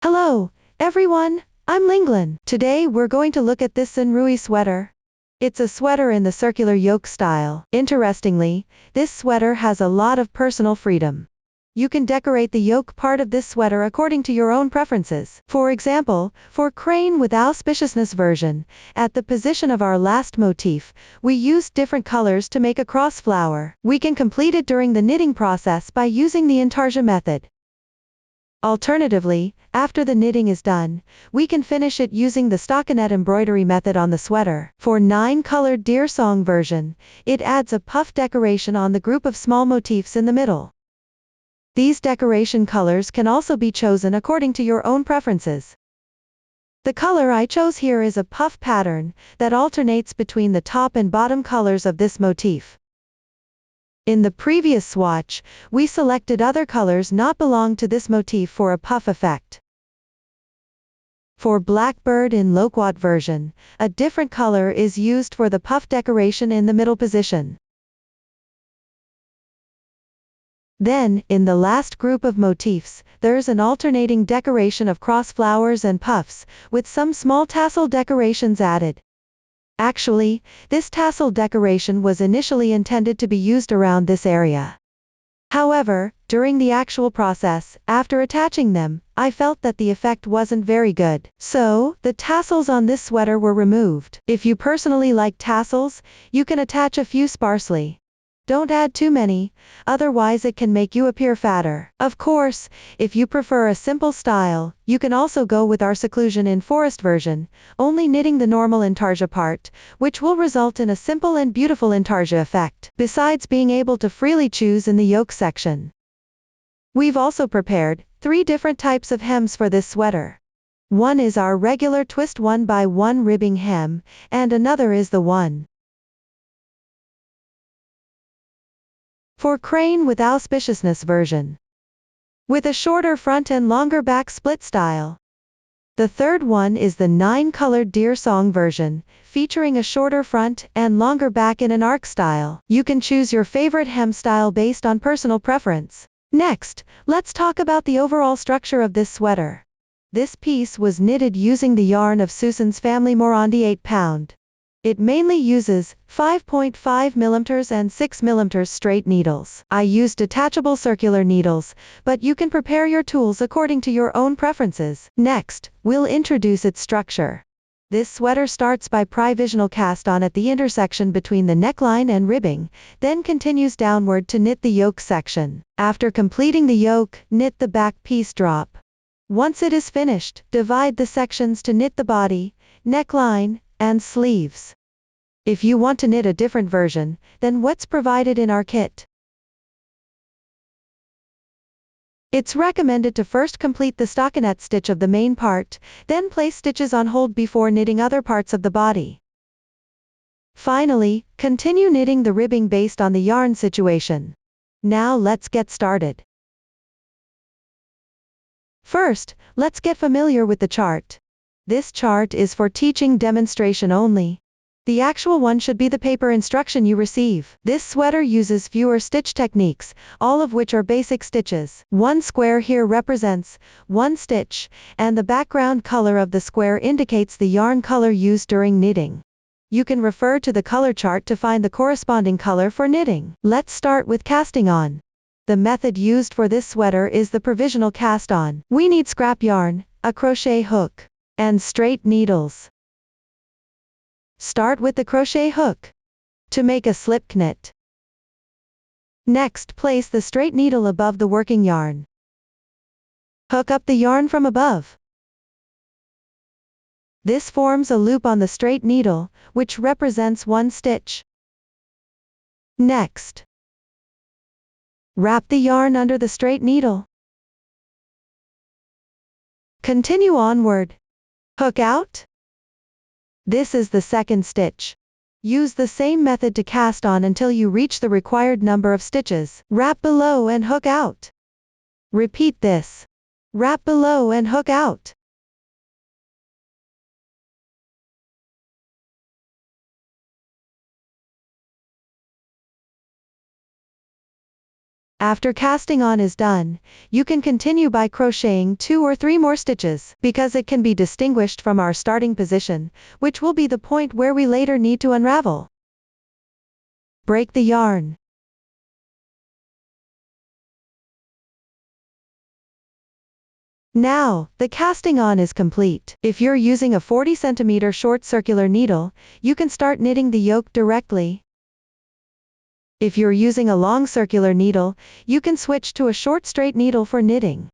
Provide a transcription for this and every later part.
Hello, everyone, I'm Linglin. Today we're going to look at this Sunrui sweater. It's a sweater in the circular yoke style. Interestingly, this sweater has a lot of personal freedom. You can decorate the yoke part of this sweater according to your own preferences. For example, for crane with auspiciousness version, at the position of our last motif, we used different colors to make a cross flower. We can complete it during the knitting process by using the intarsia method. Alternatively, after the knitting is done, we can finish it using the stockinette embroidery method on the sweater. For 9-colored deer song version, it adds a puff decoration on the group of small motifs in the middle. These decoration colors can also be chosen according to your own preferences. The color I chose here is a puff pattern that alternates between the top and bottom colors of this motif. In the previous swatch, we selected other colors not belong to this motif for a puff effect. For Blackbird in loquat version, a different color is used for the puff decoration in the middle position. Then, in the last group of motifs, there's an alternating decoration of cross flowers and puffs, with some small tassel decorations added. Actually, this tassel decoration was initially intended to be used around this area. However, during the actual process, after attaching them, I felt that the effect wasn't very good. So, the tassels on this sweater were removed. If you personally like tassels, you can attach a few sparsely. Don't add too many, otherwise it can make you appear fatter. Of course, if you prefer a simple style, you can also go with our seclusion in forest version, only knitting the normal intarsia part, which will result in a simple and beautiful intarsia effect, besides being able to freely choose in the yoke section. We've also prepared 3 different types of hems for this sweater. One is our regular twist 1x1 ribbing hem, and another is the one for crane with auspiciousness version, with a shorter front and longer back split style. The third one is the 9-colored deer song version, featuring a shorter front and longer back in an arc style. You can choose your favorite hem style based on personal preference. Next, let's talk about the overall structure of this sweater. This piece was knitted using the yarn of Susan's family Morandi 8-pound. It mainly uses 5.5 mm and 6 mm straight needles. I used detachable circular needles, but you can prepare your tools according to your own preferences. Next, we'll introduce its structure. This sweater starts by provisional cast on at the intersection between the neckline and ribbing, then continues downward to knit the yoke section. After completing the yoke, knit the back piece drop. Once it is finished, divide the sections to knit the body, neckline, and sleeves. If you want to knit a different version than what's provided in our kit, it's recommended to first complete the stockinette stitch of the main part, then place stitches on hold before knitting other parts of the body. Finally, continue knitting the ribbing based on the yarn situation. Now let's get started. First, let's get familiar with the chart. This chart is for teaching demonstration only. The actual one should be the paper instruction you receive. This sweater uses fewer stitch techniques, all of which are basic stitches. One square here represents 1 stitch, and the background color of the square indicates the yarn color used during knitting. You can refer to the color chart to find the corresponding color for knitting. Let's start with casting on. The method used for this sweater is the provisional cast on. We need scrap yarn, a crochet hook, and straight needles. Start with the crochet hook to make a slip knit. Next, place the straight needle above the working yarn. Hook up the yarn from above. This forms a loop on the straight needle, which represents 1 stitch. Next, wrap the yarn under the straight needle. Continue onward. Hook out. This is the second stitch. Use the same method to cast on until you reach the required number of stitches. Wrap below and hook out. Repeat this. Wrap below and hook out. After casting on is done, you can continue by crocheting 2 or 3 more stitches, because it can be distinguished from our starting position, which will be the point where we later need to unravel. Break the yarn. Now, the casting on is complete. If you're using a 40 cm short circular needle, you can start knitting the yoke directly. If you're using a long circular needle, you can switch to a short straight needle for knitting.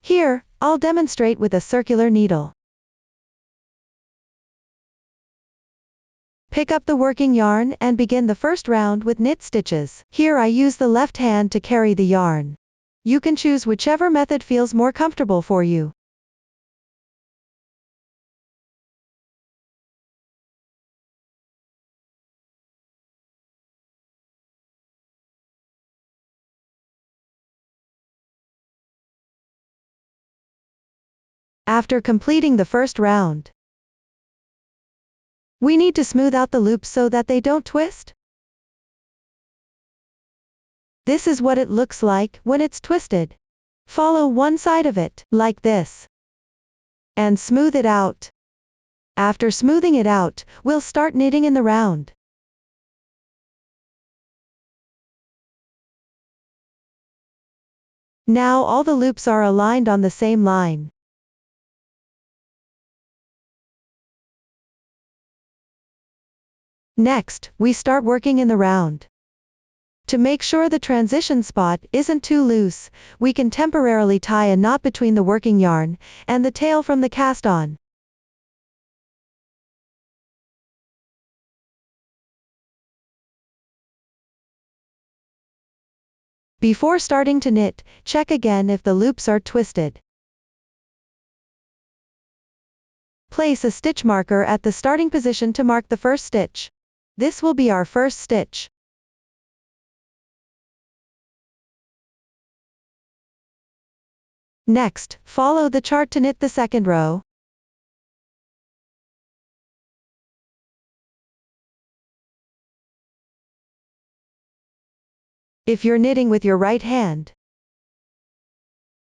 Here, I'll demonstrate with a circular needle. Pick up the working yarn and begin the first round with knit stitches. Here I use the left hand to carry the yarn. You can choose whichever method feels more comfortable for you. After completing the first round, we need to smooth out the loops so that they don't twist. This is what it looks like when it's twisted. Follow one side of it, like this, and smooth it out. After smoothing it out, we'll start knitting in the round. Now all the loops are aligned on the same line. Next, we start working in the round. To make sure the transition spot isn't too loose, we can temporarily tie a knot between the working yarn and the tail from the cast on. Before starting to knit, check again if the loops are twisted. Place a stitch marker at the starting position to mark the first stitch. This will be our first stitch. Next, follow the chart to knit the second row. If you're knitting with your right hand,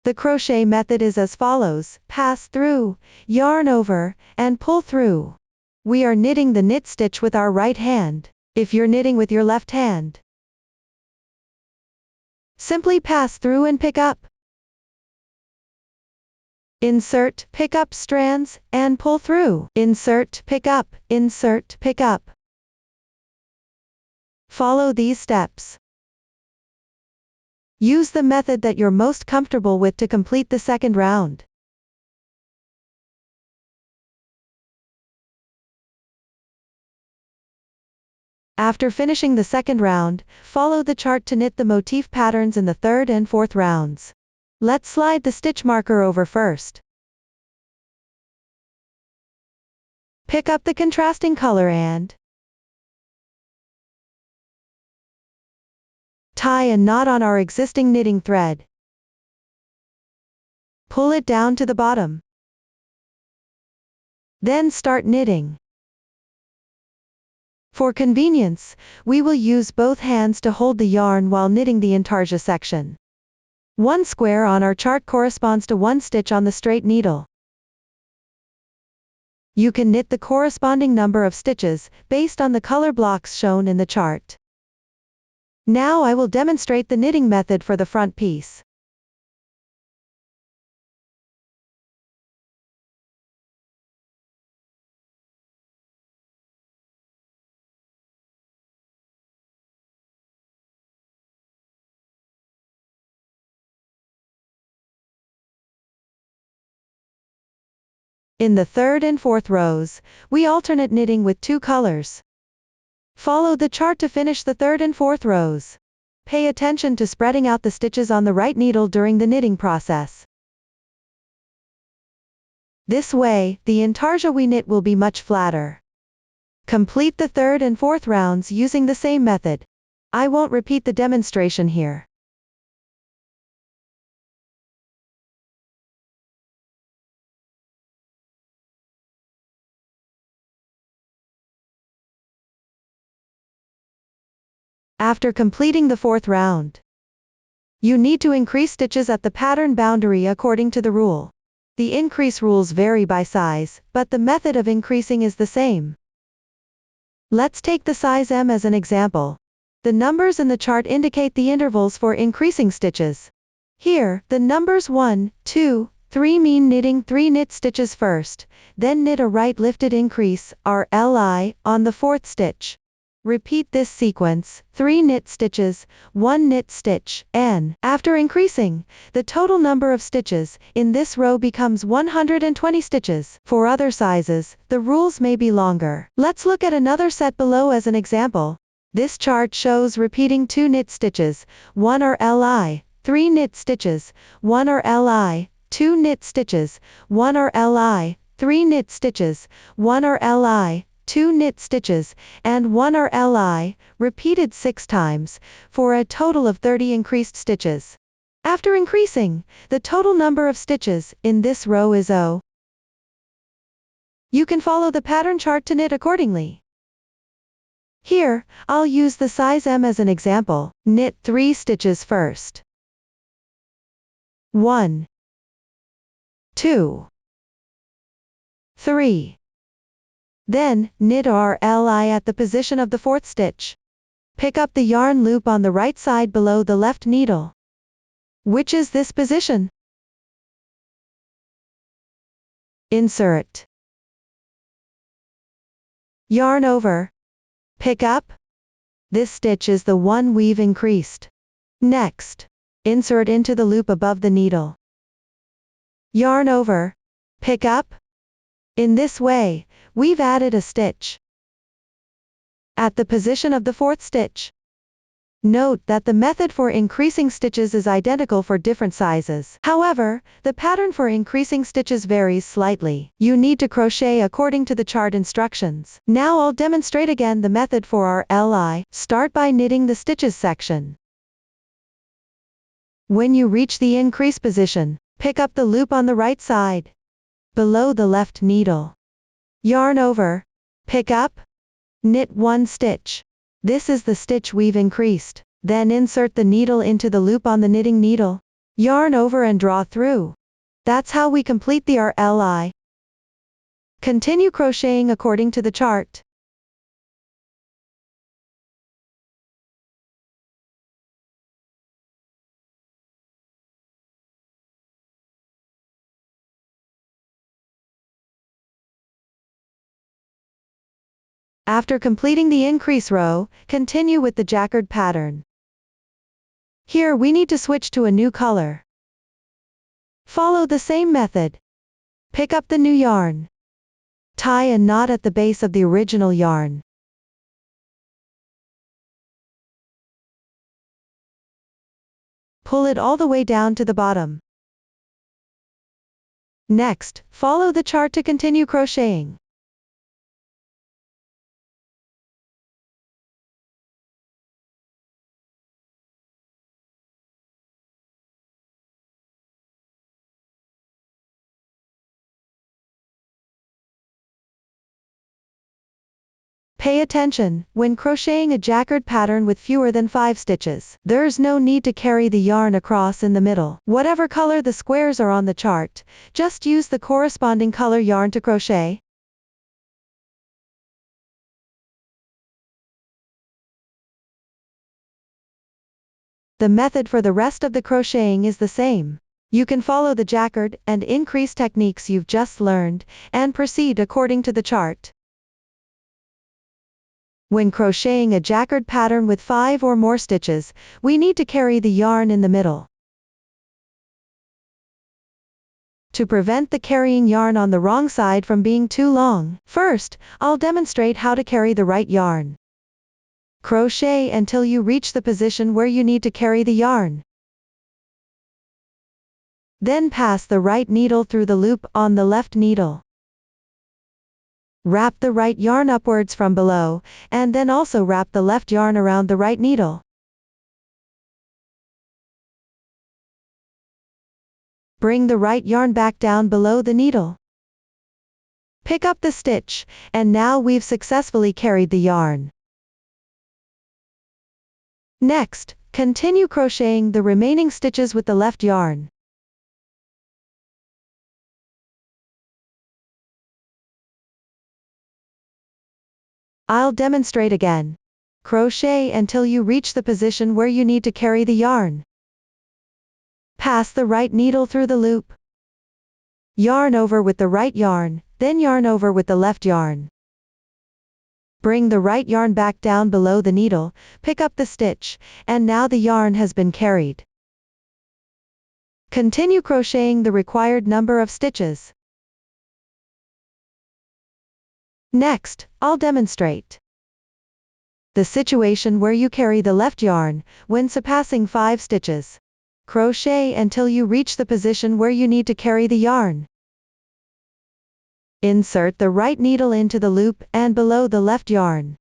the crochet method is as follows: pass through, yarn over, and pull through. We are knitting the knit stitch with our right hand. If you're knitting with your left hand, simply pass through and pick up. Insert, pick up strands, and pull through. Insert, pick up, insert, pick up. Follow these steps. Use the method that you're most comfortable with to complete the second round. After finishing the second round, follow the chart to knit the motif patterns in the third and fourth rounds. Let's slide the stitch marker over first. Pick up the contrasting color and tie a knot on our existing knitting thread. Pull it down to the bottom. Then start knitting. For convenience, we will use both hands to hold the yarn while knitting the intarsia section. One square on our chart corresponds to one stitch on the straight needle. You can knit the corresponding number of stitches, based on the color blocks shown in the chart. Now I will demonstrate the knitting method for the front piece. In the third and fourth rows, we alternate knitting with 2 colors. Follow the chart to finish the third and fourth rows. Pay attention to spreading out the stitches on the right needle during the knitting process. This way, the intarsia we knit will be much flatter. Complete the third and fourth rounds using the same method. I won't repeat the demonstration here. After completing the fourth round, You need to increase stitches at the pattern boundary according to the rule. The increase rules vary by size, but the method of increasing is the same. Let's take the size M as an example. The numbers in the chart indicate the intervals for increasing stitches. Here, the numbers 1, 2, 3 mean knitting 3 knit stitches first, then knit a right lifted increase, RLI, on the 4th stitch. Repeat this sequence, 3 knit stitches, 1 knit stitch, and, after increasing, the total number of stitches in this row becomes 120 stitches. For other sizes, the rules may be longer. Let's look at another set below as an example. This chart shows repeating 2 knit stitches, 1 RLI, 3 knit stitches, 1 RLI, 2 knit stitches, 1 RLI, 3 knit stitches, 1 RLI, 2 knit stitches, and 1 RLI, repeated 6 times, for a total of 30 increased stitches. After increasing, the total number of stitches in this row is O. You can follow the pattern chart to knit accordingly. Here, I'll use the size M as an example. Knit 3 stitches first. 1, 2, 3. Then, knit RLI at the position of the 4th stitch. Pick up the yarn loop on the right side below the left needle. Which is this position? Insert. Yarn over. Pick up. This stitch is the one we've increased. Next, insert into the loop above the needle. Yarn over. Pick up. In this way, we've added a stitch at the position of the 4th stitch. Note that the method for increasing stitches is identical for different sizes. However, the pattern for increasing stitches varies slightly. You need to crochet according to the chart instructions. Now I'll demonstrate again the method for RLI. Start by knitting the stitches section. When you reach the increase position, pick up the loop on the right side, below the left needle. Yarn over. Pick up. Knit 1 stitch. This is the stitch we've increased. Then insert the needle into the loop on the knitting needle. Yarn over and draw through. That's how we complete the RLI. Continue crocheting according to the chart. After completing the increase row, continue with the jacquard pattern. Here we need to switch to a new color. Follow the same method. Pick up the new yarn. Tie a knot at the base of the original yarn. Pull it all the way down to the bottom. Next, follow the chart to continue crocheting. Pay attention, when crocheting a jacquard pattern with fewer than 5 stitches, there's no need to carry the yarn across in the middle. Whatever color the squares are on the chart, just use the corresponding color yarn to crochet. The method for the rest of the crocheting is the same. You can follow the jacquard and increase techniques you've just learned, and proceed according to the chart. When crocheting a jacquard pattern with 5 or more stitches, we need to carry the yarn in the middle. To prevent the carrying yarn on the wrong side from being too long, first, I'll demonstrate how to carry the right yarn. Crochet until you reach the position where you need to carry the yarn. Then pass the right needle through the loop on the left needle. Wrap the right yarn upwards from below, and then also wrap the left yarn around the right needle. Bring the right yarn back down below the needle. Pick up the stitch, and now we've successfully carried the yarn. Next, Continue crocheting the remaining stitches with the left yarn. I'll demonstrate again. Crochet until you reach the position where you need to carry the yarn. Pass the right needle through the loop. Yarn over with the right yarn, then yarn over with the left yarn. Bring the right yarn back down below the needle, pick up the stitch, and now the yarn has been carried. Continue crocheting the required number of stitches. Next, I'll demonstrate the situation where you carry the left yarn, when surpassing 5 stitches. Crochet until you reach the position where you need to carry the yarn. Insert the right needle into the loop and below the left yarn.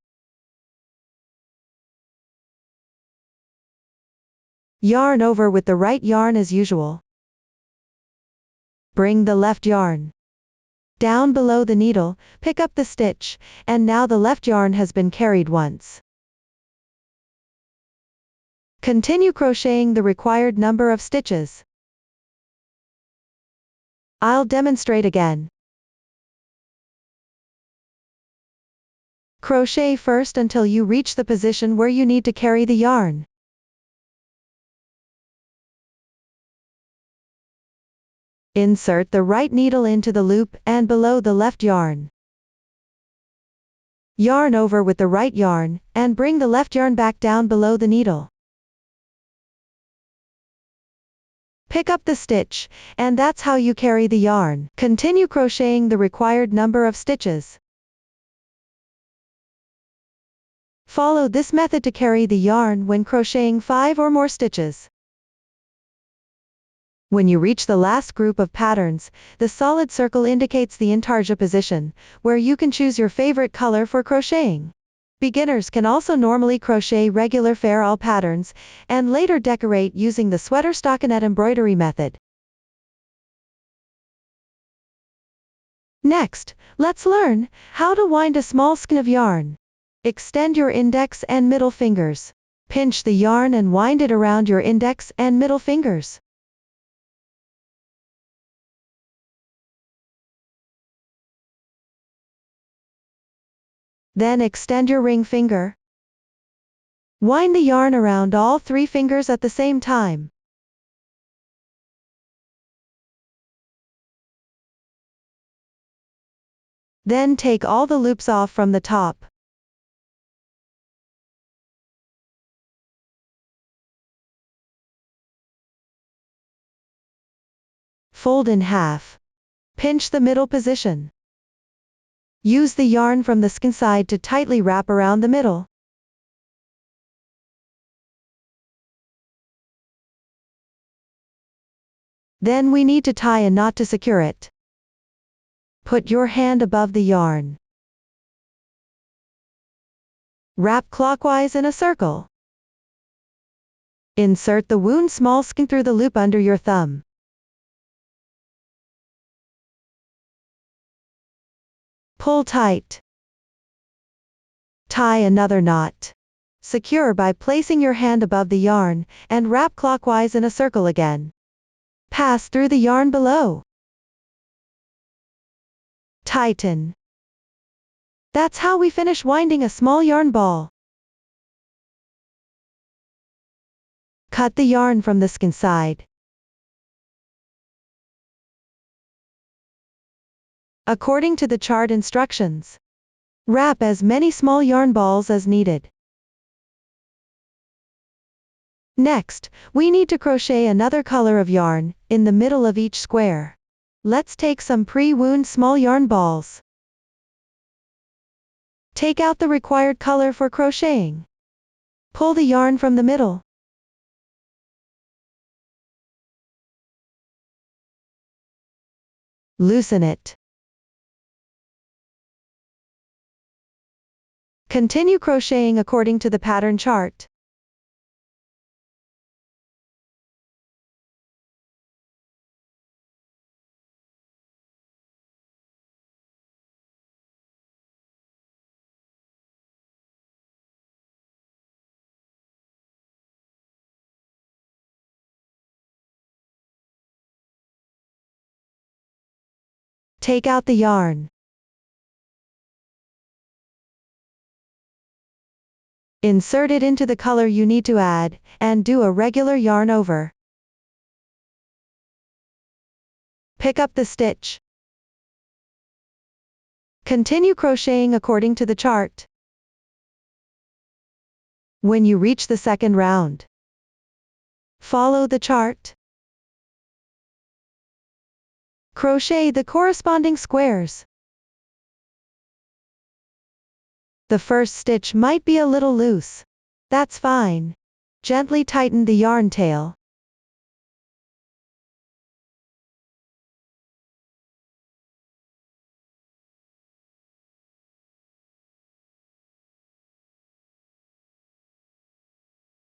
Yarn over with the right yarn as usual. Bring the left yarn down below the needle, pick up the stitch, and now the left yarn has been carried once. Continue crocheting the required number of stitches. I'll demonstrate again. Crochet first until you reach the position where you need to carry the yarn. Insert the right needle into the loop and below the left yarn. Yarn over with the right yarn, and bring the left yarn back down below the needle. Pick up the stitch, and that's how you carry the yarn. Continue crocheting the required number of stitches. Follow this method to carry the yarn when crocheting 5 or more stitches. When you reach the last group of patterns, the solid circle indicates the intarsia position, where you can choose your favorite color for crocheting. Beginners can also normally crochet regular fair all patterns, and later decorate using the sweater stockinette embroidery method. Next, let's learn how to wind a small skein of yarn. Extend your index and middle fingers. Pinch the yarn and wind it around your index and middle fingers. Then extend your ring finger. Wind the yarn around all 3 fingers at the same time. Then take all the loops off from the top. Fold in half. Pinch the middle position. Use the yarn from the skein side to tightly wrap around the middle. Then we need to tie a knot to secure it. Put your hand above the yarn. Wrap clockwise in a circle. Insert the wound small skein through the loop under your thumb. Pull tight. Tie another knot. Secure by placing your hand above the yarn, and wrap clockwise in a circle again. Pass through the yarn below. Tighten. That's how we finish winding a small yarn ball. Cut the yarn from the skein side. According to the chart instructions. Wrap as many small yarn balls as needed. Next, we need to crochet another color of yarn, in the middle of each square. Let's take some pre-wound small yarn balls. Take out the required color for crocheting. Pull the yarn from the middle. Loosen it. Continue crocheting according to the pattern chart. Take out the yarn. Insert it into the color you need to add, and do a regular yarn over. Pick up the stitch. Continue crocheting according to the chart. When you reach the second round, follow the chart. Crochet the corresponding squares. The first stitch might be a little loose. That's fine. Gently tighten the yarn tail.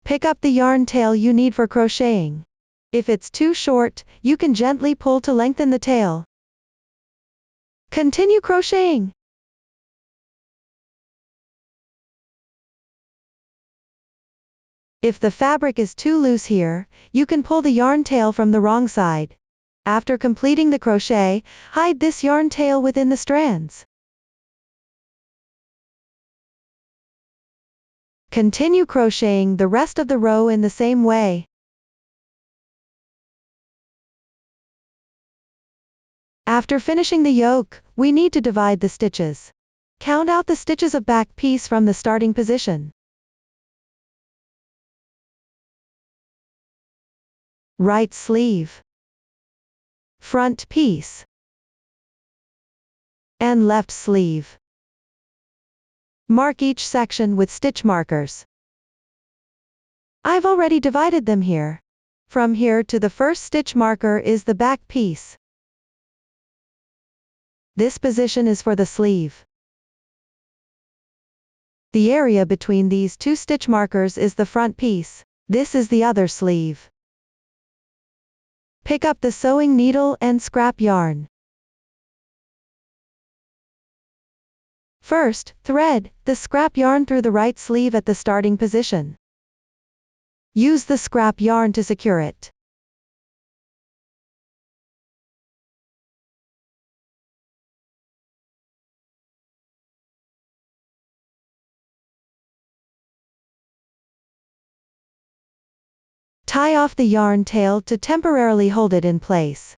Pick up the yarn tail you need for crocheting. If it's too short, you can gently pull to lengthen the tail. Continue crocheting. If the fabric is too loose here, you can pull the yarn tail from the wrong side. After completing the crochet, hide this yarn tail within the strands. Continue crocheting the rest of the row in the same way. After finishing the yoke, we need to divide the stitches. Count out the stitches of back piece from the starting position. Right sleeve, front piece, and left sleeve. Mark each section with stitch markers. I've already divided them here. From here to the first stitch marker is the back piece. This position is for the sleeve. The area between these two stitch markers is the front piece. This is the other sleeve. Pick up the sewing needle and scrap yarn. First, thread the scrap yarn through the right sleeve at the starting position. Use the scrap yarn to secure it. Tie off the yarn tail to temporarily hold it in place.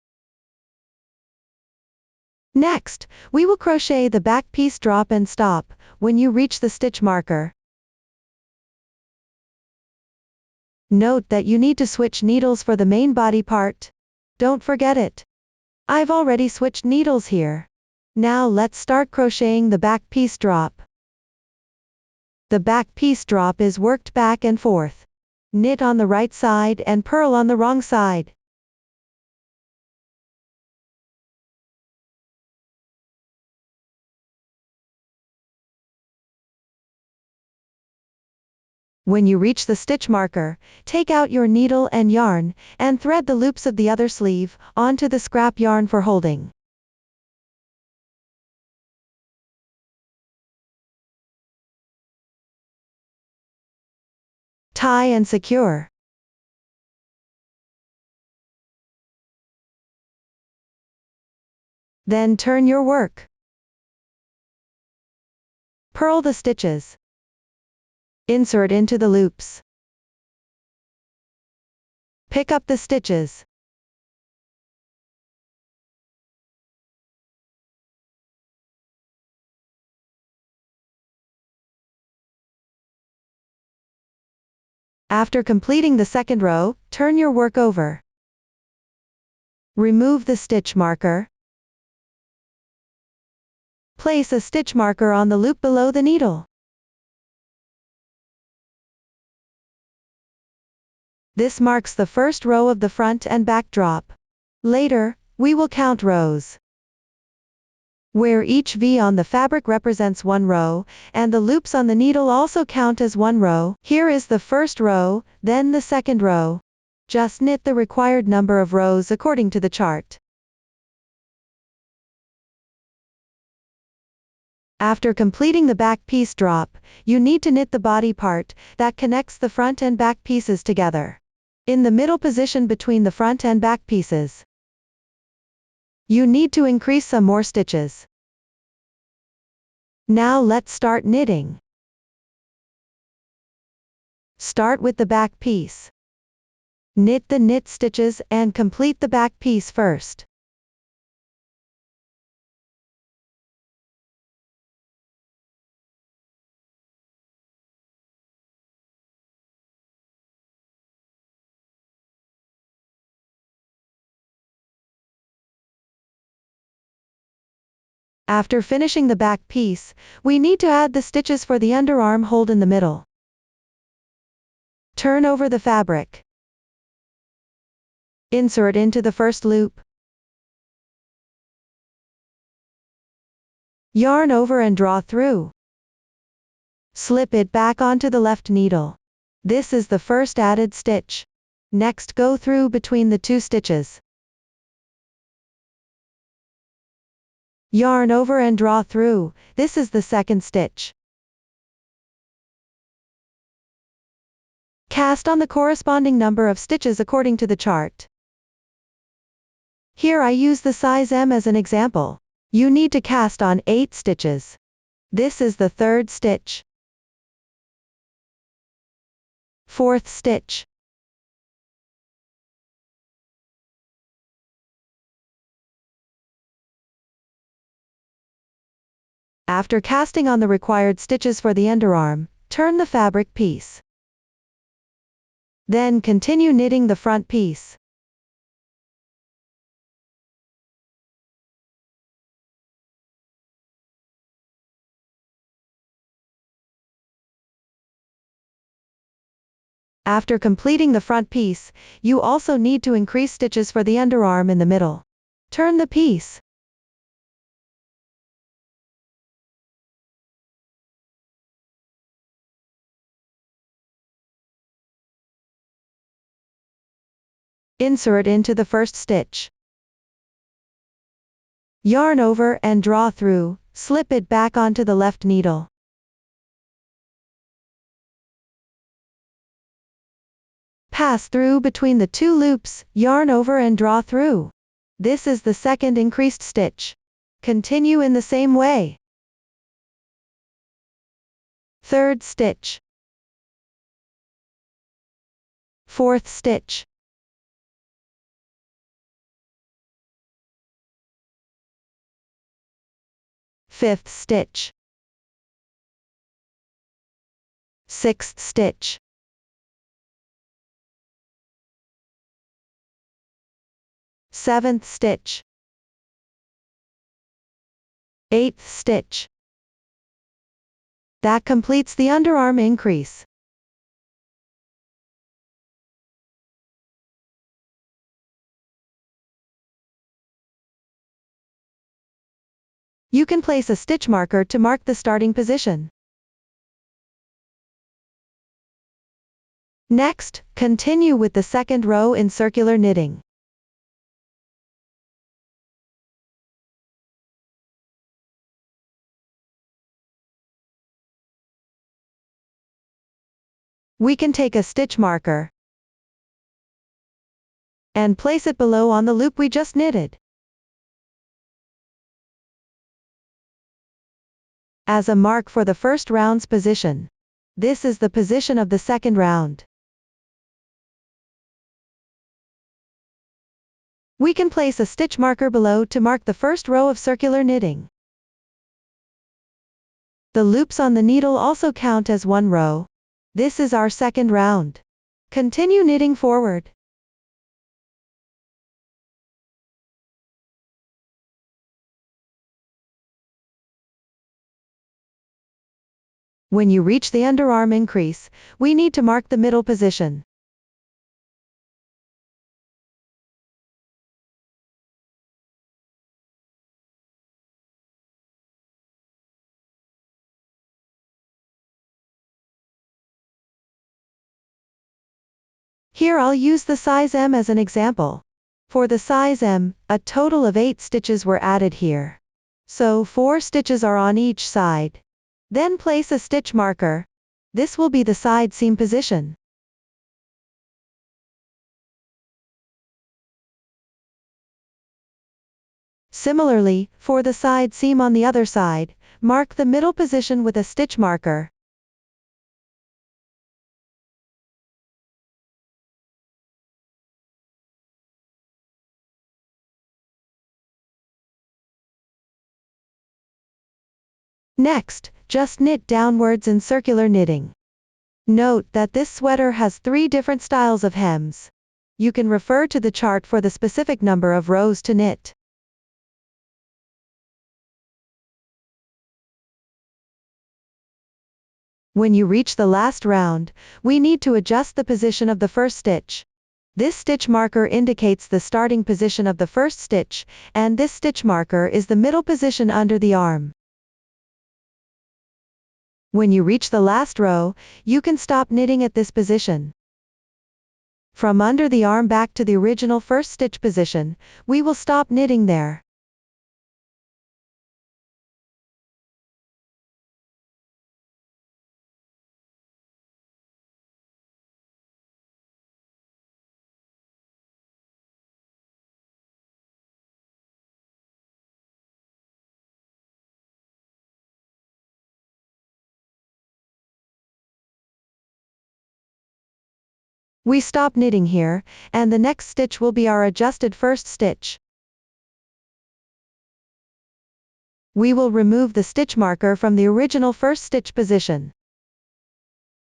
Next, we will crochet the back piece drop and stop when you reach the stitch marker. Note that you need to switch needles for the main body part. Don't forget it. I've already switched needles here. Now let's start crocheting the back piece drop. The back piece drop is worked back and forth. Knit on the right side and purl on the wrong side. When you reach the stitch marker, take out your needle and yarn, and thread the loops of the other sleeve onto the scrap yarn for holding. Tie and secure. Then turn your work. Purl the stitches. Insert into the loops. Pick up the stitches. After completing the second row, turn your work over. Remove the stitch marker. Place a stitch marker on the loop below the needle. This marks the first row of the front and back drop. Later, we will count rows, where each V on the fabric represents one row, and the loops on the needle also count as one row. Here is the first row, then the second row. Just knit the required number of rows according to the chart. After completing the back piece drop, you need to knit the body part that connects the front and back pieces together. In the middle position between the front and back pieces. You need to increase some more stitches. Now let's start knitting. Start with the back piece. Knit the knit stitches and complete the back piece first. After finishing the back piece, we need to add the stitches for the underarm hold in the middle. Turn over the fabric. Insert into the first loop. Yarn over and draw through. Slip it back onto the left needle. This is the first added stitch. Next, go through between the two stitches. Yarn over and draw through. This is the second stitch. Cast on the corresponding number of stitches according to the chart. Here I use the size M as an example. You need to cast on 8 stitches. This is the third stitch. Fourth stitch. After casting on the required stitches for the underarm, turn the fabric piece. Then continue knitting the front piece. After completing the front piece, you also need to increase stitches for the underarm in the middle. Turn the piece. Insert into the first stitch. Yarn over and draw through, slip it back onto the left needle. Pass through between the two loops, yarn over and draw through. This is the second increased stitch. Continue in the same way. Third stitch. Fourth stitch. Fifth stitch. Sixth stitch. Seventh stitch. Eighth stitch. That completes the underarm increase. You can place a stitch marker to mark the starting position. Next, continue with the second row in circular knitting. We can take a stitch marker and place it below on the loop we just knitted. As a mark for the first round's position. This is the position of the second round. We can place a stitch marker below to mark the first row of circular knitting. The loops on the needle also count as one row. This is our second round. Continue knitting forward. When you reach the underarm increase, we need to mark the middle position. Here I'll use the size M as an example. For the size M, a total of 8 stitches were added here. So 4 stitches are on each side. Then place a stitch marker. This will be the side seam position. Similarly, for the side seam on the other side, mark the middle position with a stitch marker. Next, just knit downwards in circular knitting. Note that this sweater has 3 different styles of hems. You can refer to the chart for the specific number of rows to knit. When you reach the last round, we need to adjust the position of the first stitch. This stitch marker indicates the starting position of the first stitch, and this stitch marker is the middle position under the arm. When you reach the last row, you can stop knitting at this position. From under the arm back to the original first stitch position, we will stop knitting there. We stop knitting here, and the next stitch will be our adjusted first stitch. We will remove the stitch marker from the original first stitch position.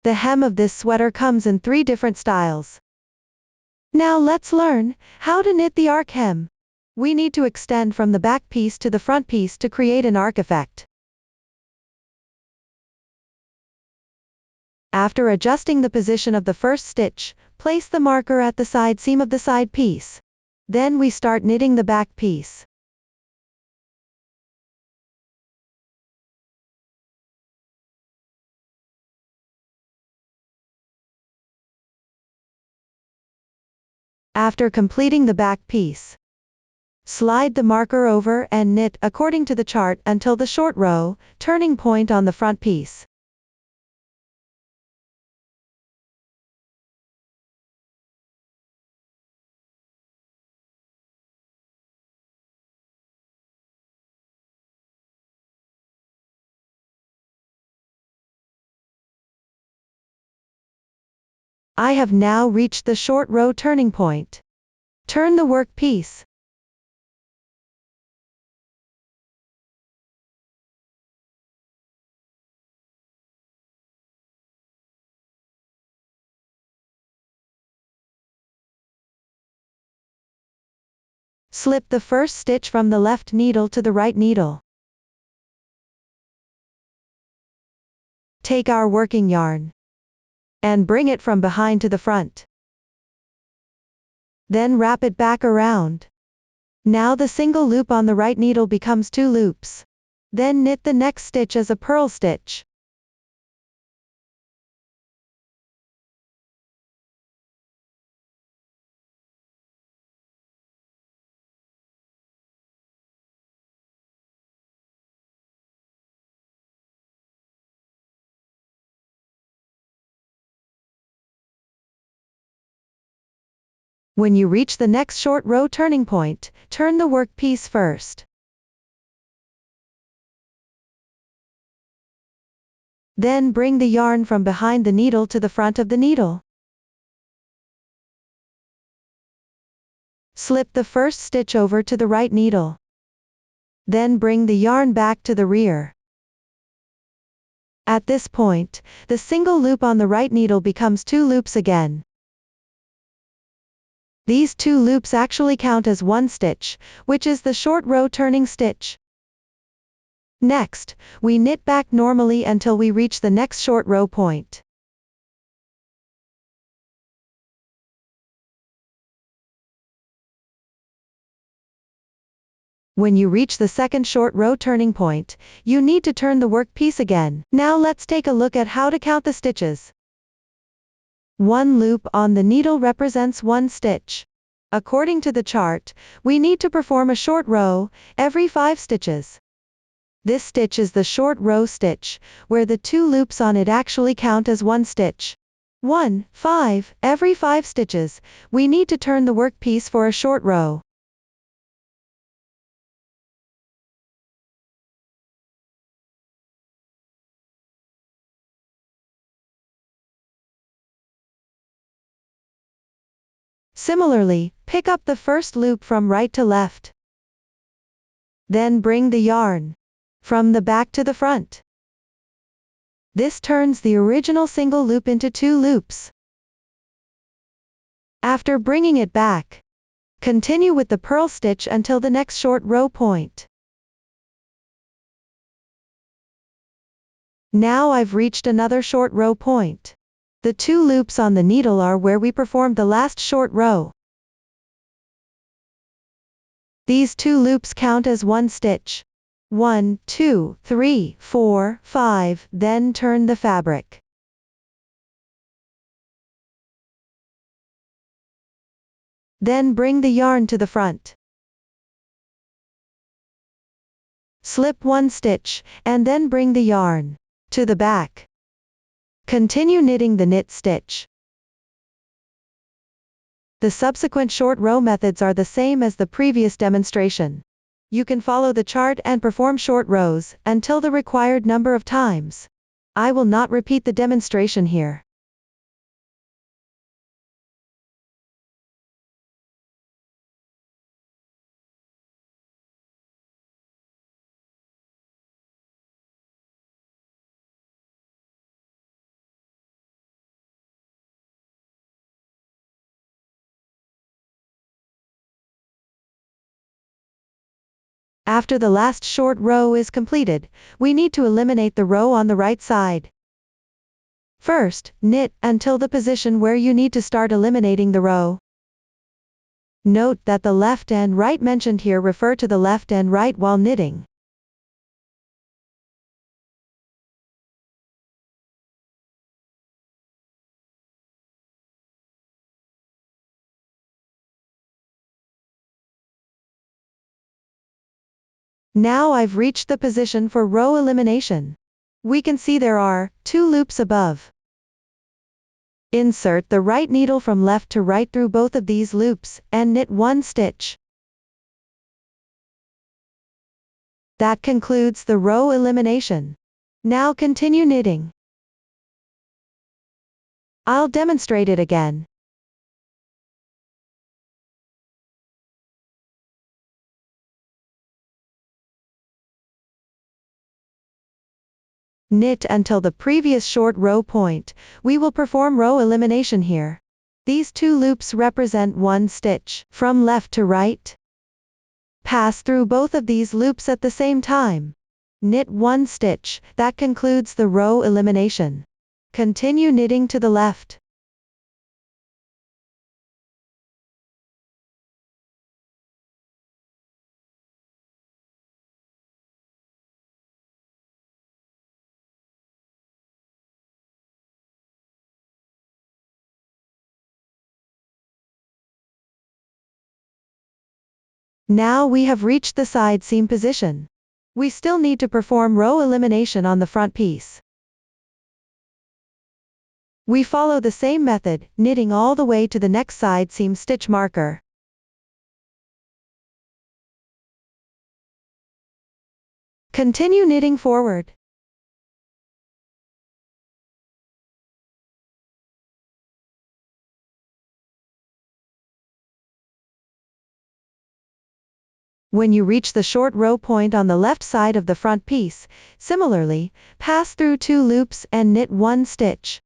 The hem of this sweater comes in 3 different styles. Now let's learn how to knit the arc hem. We need to extend from the back piece to the front piece to create an arc effect. After adjusting the position of the first stitch, place the marker at the side seam of the side piece. Then we start knitting the back piece. After completing the back piece, slide the marker over and knit according to the chart until the short row, turning point on the front piece. I have now reached the short row turning point. Turn the work piece. Slip the first stitch from the left needle to the right needle. Take our working yarn and bring it from behind to the front. Then wrap it back around. Now the single loop on the right needle becomes 2 loops. Then knit the next stitch as a purl stitch. When you reach the next short row turning point, turn the work piece first. Then bring the yarn from behind the needle to the front of the needle. Slip the first stitch over to the right needle. Then bring the yarn back to the rear. At this point, the single loop on the right needle becomes 2 loops again. These 2 loops actually count as 1 stitch, which is the short row turning stitch. Next, we knit back normally until we reach the next short row point. When you reach the second short row turning point, you need to turn the work piece again. Now let's take a look at how to count the stitches. 1 loop on the needle represents 1 stitch. According to the chart, we need to perform a short row every 5 stitches. This stitch is the short row stitch, where the 2 loops on it actually count as 1 stitch. 1, 5, every 5 stitches, we need to turn the work piece for a short row. Similarly, pick up the first loop from right to left. Then bring the yarn from the back to the front. This turns the original single loop into 2 loops. After bringing it back, continue with the purl stitch until the next short row point. Now I've reached another short row point. The 2 loops on the needle are where we performed the last short row. These 2 loops count as 1 stitch. 1, 2, 3, 4, 5, then turn the fabric. Then bring the yarn to the front. Slip 1 stitch, and then bring the yarn to the back. Continue knitting the knit stitch. The subsequent short row methods are the same as the previous demonstration. You can follow the chart and perform short rows until the required number of times. I will not repeat the demonstration here. After the last short row is completed, we need to eliminate the row on the right side. First, knit until the position where you need to start eliminating the row. Note that the left and right mentioned here refer to the left and right while knitting. Now I've reached the position for row elimination. We can see there are 2 loops above. Insert the right needle from left to right through both of these loops, and knit 1 stitch. That concludes the row elimination. Now continue knitting. I'll demonstrate it again. Knit until the previous short row point. We will perform row elimination here. These 2 loops represent 1 stitch from left to right. Pass through both of these loops at the same time. Knit 1 stitch. That concludes the row elimination. Continue knitting to the left. Now we have reached the side seam position. We still need to perform row elimination on the front piece. We follow the same method, knitting all the way to the next side seam stitch marker. Continue knitting forward. When you reach the short row point on the left side of the front piece, similarly, pass through 2 loops and knit 1 stitch.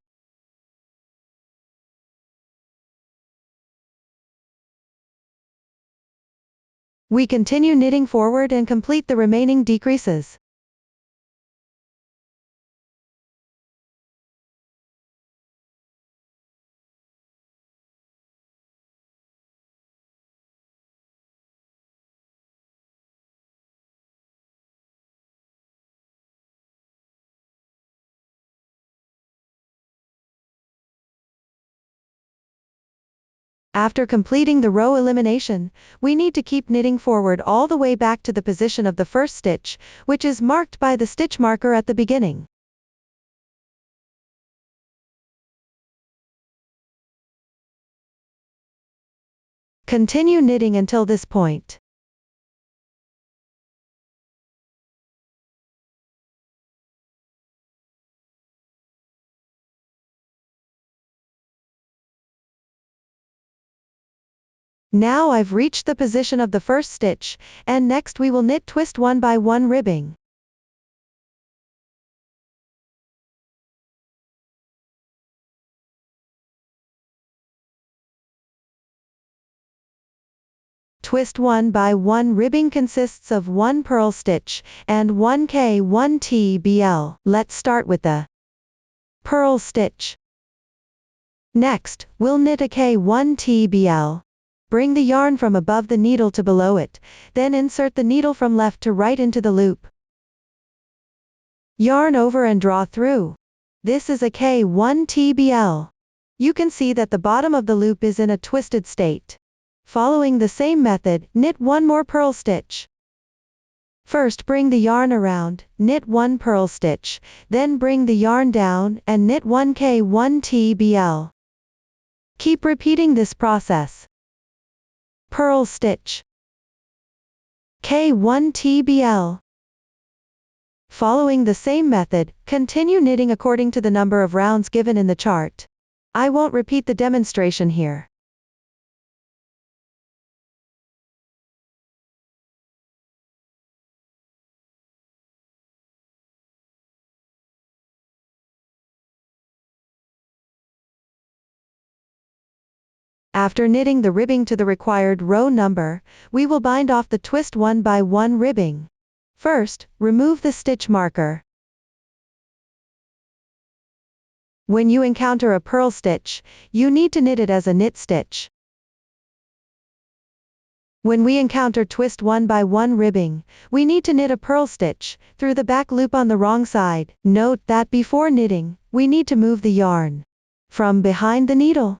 We continue knitting forward and complete the remaining decreases. After completing the row elimination, we need to keep knitting forward all the way back to the position of the first stitch, which is marked by the stitch marker at the beginning. Continue knitting until this point. Now I've reached the position of the first stitch, and next we will knit twist 1 by 1 ribbing. Twist 1 by 1 ribbing consists of 1 purl stitch, and 1 K1 TBL. Let's start with the purl stitch. Next, we'll knit a K1 TBL. Bring the yarn from above the needle to below it, then insert the needle from left to right into the loop. Yarn over and draw through. This is a K1 TBL. You can see that the bottom of the loop is in a twisted state. Following the same method, knit 1 more purl stitch. First bring the yarn around, knit 1 purl stitch, then bring the yarn down and knit 1 K1 TBL. Keep repeating this process. Purl stitch, K1 TBL. Following the same method, continue knitting according to the number of rounds given in the chart. I won't repeat the demonstration here. After knitting the ribbing to the required row number, we will bind off the twist 1 by 1 ribbing. First, remove the stitch marker. When you encounter a purl stitch, you need to knit it as a knit stitch. When we encounter twist 1 by 1 ribbing, we need to knit a purl stitch through the back loop on the wrong side. Note that before knitting, we need to move the yarn from behind the needle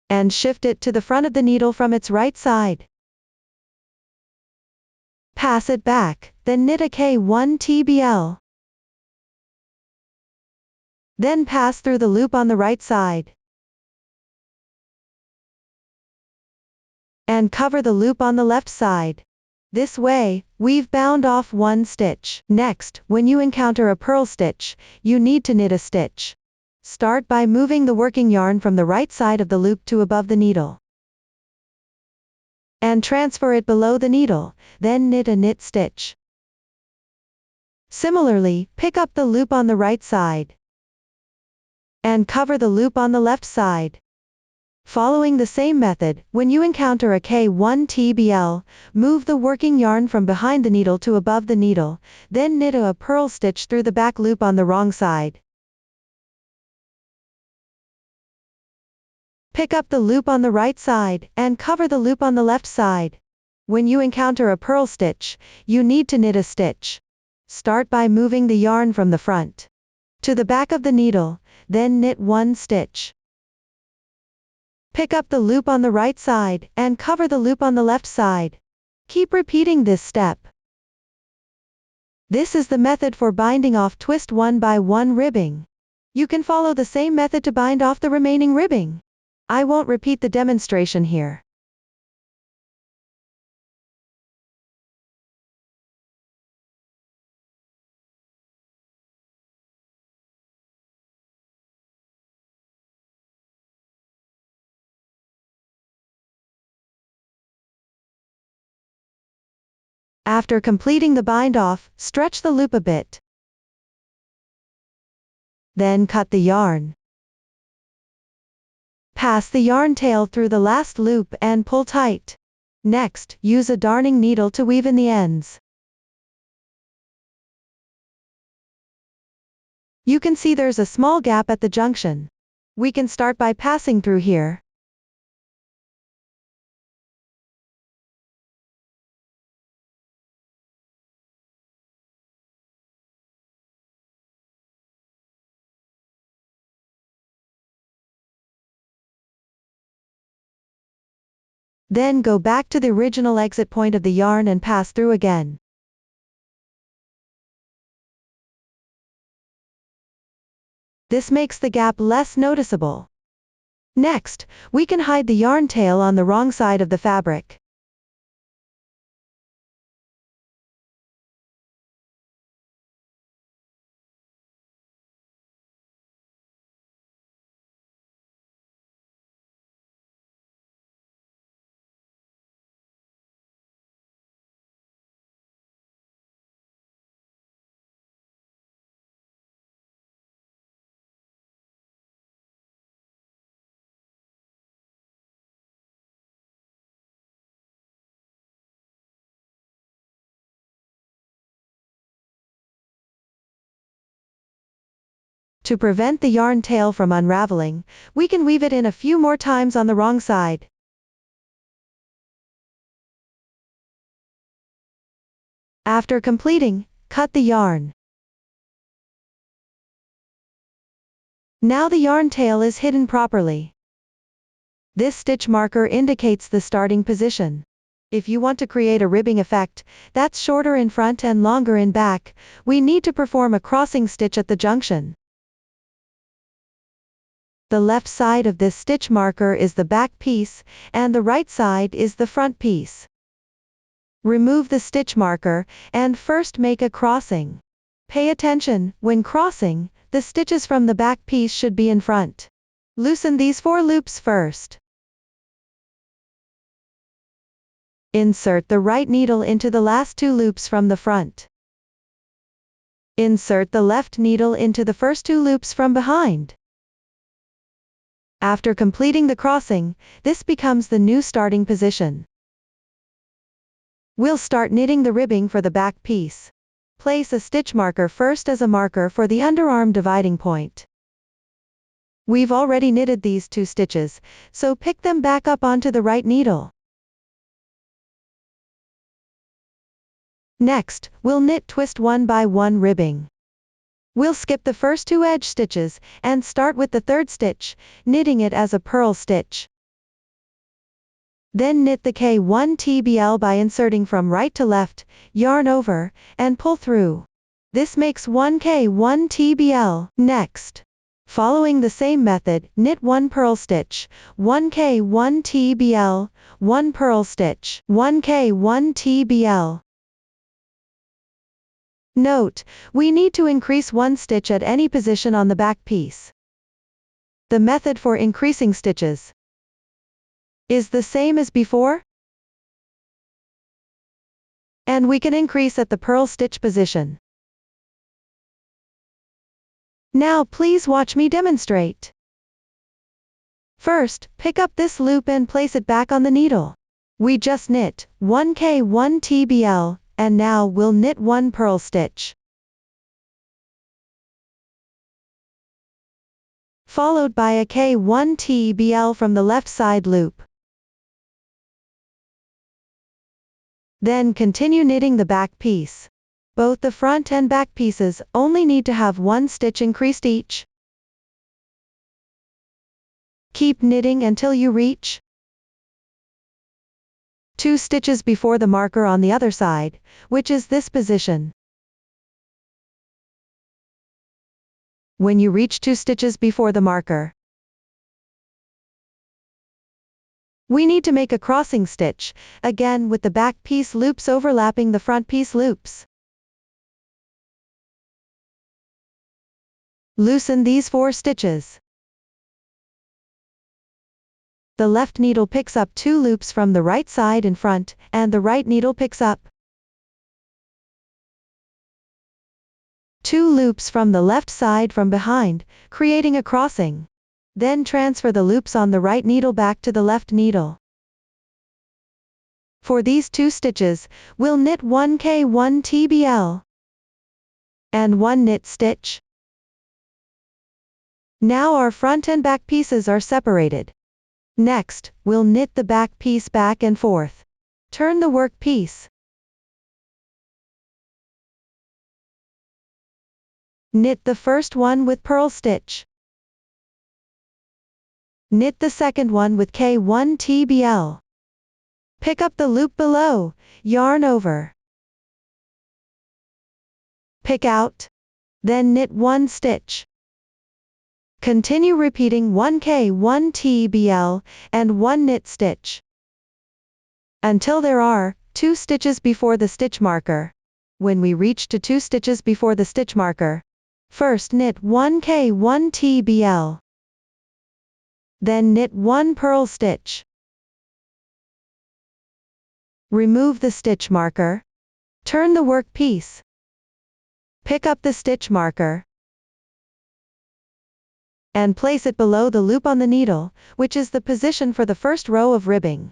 and shift it to the front of the needle from its right side. Pass it back, then knit a K1 TBL. Then pass through the loop on the right side and cover the loop on the left side. This way, we've bound off 1 stitch. Next, when you encounter a purl stitch, you need to knit a stitch. Start by moving the working yarn from the right side of the loop to above the needle and transfer it below the needle, then knit a knit stitch. Similarly, pick up the loop on the right side and cover the loop on the left side. Following the same method, when you encounter a K1 TBL, move the working yarn from behind the needle to above the needle, then knit a purl stitch through the back loop on the wrong side. Pick up the loop on the right side, and cover the loop on the left side. When you encounter a purl stitch, you need to knit a stitch. Start by moving the yarn from the front to the back of the needle, then knit 1 stitch. Pick up the loop on the right side, and cover the loop on the left side. Keep repeating this step. This is the method for binding off twist 1 by 1 ribbing. You can follow the same method to bind off the remaining ribbing. I won't repeat the demonstration here. After completing the bind off, stretch the loop a bit. Then cut the yarn. Pass the yarn tail through the last loop and pull tight. Next, use a darning needle to weave in the ends. You can see there's a small gap at the junction. We can start by passing through here. Then go back to the original exit point of the yarn and pass through again. This makes the gap less noticeable. Next, we can hide the yarn tail on the wrong side of the fabric. To prevent the yarn tail from unraveling, we can weave it in a few more times on the wrong side. After completing, cut the yarn. Now the yarn tail is hidden properly. This stitch marker indicates the starting position. If you want to create a ribbing effect that's shorter in front and longer in back, we need to perform a crossing stitch at the junction. The left side of this stitch marker is the back piece, and the right side is the front piece. Remove the stitch marker, and first make a crossing. Pay attention, when crossing, the stitches from the back piece should be in front. Loosen these 4 loops first. Insert the right needle into the last 2 loops from the front. Insert the left needle into the first 2 loops from behind. After completing the crossing, this becomes the new starting position. We'll start knitting the ribbing for the back piece. Place a stitch marker first as a marker for the underarm dividing point. We've already knitted these 2 stitches, so pick them back up onto the right needle. Next, we'll knit twist 1 by 1 ribbing. We'll skip the first 2 edge stitches, and start with the 3rd stitch, knitting it as a purl stitch. Then knit the K1 TBL by inserting from right to left, yarn over, and pull through. This makes 1 K1 TBL. Next, following the same method, knit 1 purl stitch, 1 K1 TBL, 1 purl stitch, 1 K1 TBL. Note, we need to increase 1 stitch at any position on the back piece. The method for increasing stitches is the same as before, and we can increase at the purl stitch position. Now please watch me demonstrate. First, pick up this loop and place it back on the needle. We just knit 1 K1 TBL, and now we'll knit 1 purl stitch, followed by a K1 TBL from the left side loop. Then continue knitting the back piece. Both the front and back pieces only need to have 1 stitch increased each. Keep knitting until you reach 2 stitches before the marker on the other side, which is this position. When you reach 2 stitches before the marker, we need to make a crossing stitch, again with the back piece loops overlapping the front piece loops. Loosen these 4 stitches. The left needle picks up 2 loops from the right side in front, and the right needle picks up 2 loops from the left side from behind, creating a crossing. Then transfer the loops on the right needle back to the left needle. For these 2 stitches, we'll knit 1 K1 TBL and 1 knit stitch. Now our front and back pieces are separated. Next, we'll knit the back piece back and forth. Turn the work piece. Knit the first one with purl stitch. Knit the second one with K1 TBL. Pick up the loop below, yarn over. Pick out. Then knit 1 stitch. Continue repeating 1 K1 TBL and 1 knit stitch until there are 2 stitches before the stitch marker. When we reach to 2 stitches before the stitch marker, first knit 1 K1 TBL. Then knit 1 purl stitch. Remove the stitch marker. Turn the work piece. Pick up the stitch marker and place it below the loop on the needle, which is the position for the first row of ribbing.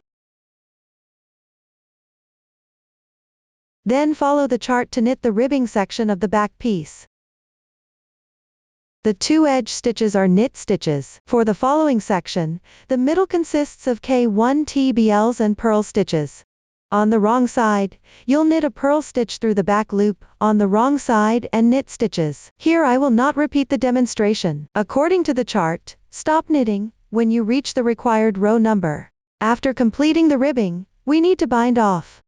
Then follow the chart to knit the ribbing section of the back piece. The two edge stitches are knit stitches. For the following section, the middle consists of K1 TBLs and purl stitches. On the wrong side, you'll knit a purl stitch through the back loop, on the wrong side and knit stitches. Here I will not repeat the demonstration. According to the chart, stop knitting when you reach the required row number. After completing the ribbing, we need to bind off.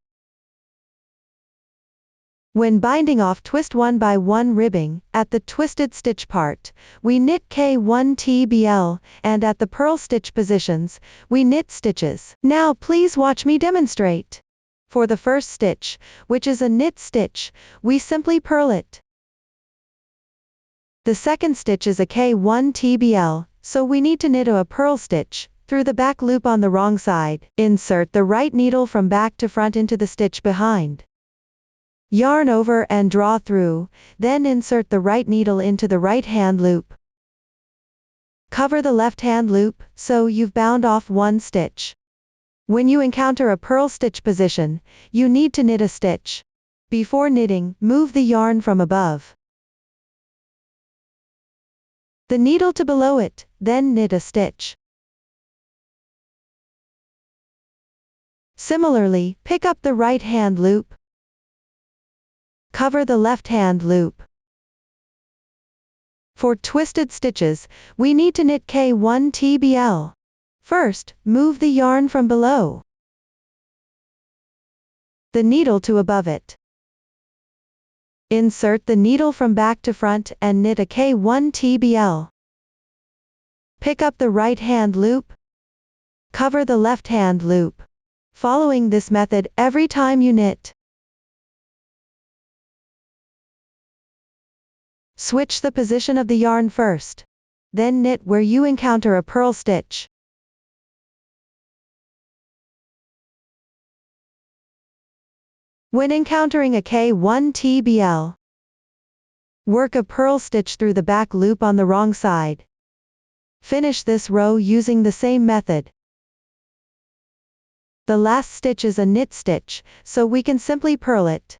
When binding off, twist 1 by 1 ribbing. At the twisted stitch part, we knit K1 TBL, and at the purl stitch positions, we knit stitches. Now please watch me demonstrate. For the first stitch, which is a knit stitch, we simply purl it. The second stitch is a K1 TBL, so we need to knit a purl stitch through the back loop on the wrong side. Insert the right needle from back to front into the stitch behind. Yarn over and draw through, then insert the right needle into the right hand loop. Cover the left hand loop, so you've bound off one stitch. When you encounter a purl stitch position, you need to knit a stitch. Before knitting, move the yarn from above the needle to below it, then knit a stitch. Similarly, pick up the right hand loop. Cover the left hand loop. For twisted stitches, we need to knit K1 TBL. First, move the yarn from below the needle to above it. Insert the needle from back to front and knit a K1 TBL. Pick up the right hand loop. Cover the left hand loop. Following this method every time you knit. Switch the position of the yarn first. Then knit where you encounter a purl stitch. When encountering a K1 TBL, work a purl stitch through the back loop on the wrong side. Finish this row using the same method. The last stitch is a knit stitch, so we can simply purl it.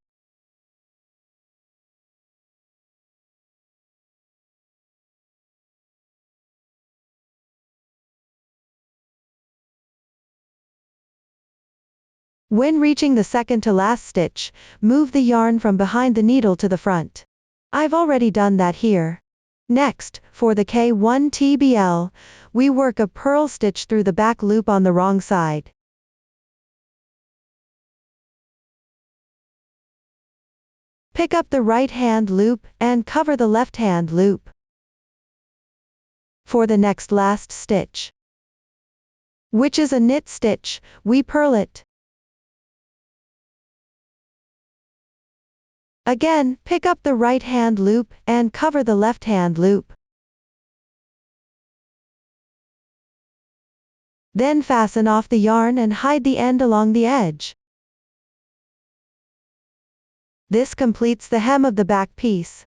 When reaching the second to last stitch, move the yarn from behind the needle to the front. I've already done that here. Next, for the K1 TBL, we work a purl stitch through the back loop on the wrong side. Pick up the right hand loop and cover the left hand loop. For the next last stitch, which is a knit stitch, we purl it. Again, pick up the right hand loop and cover the left hand loop. Then fasten off the yarn and hide the end along the edge. This completes the hem of the back piece.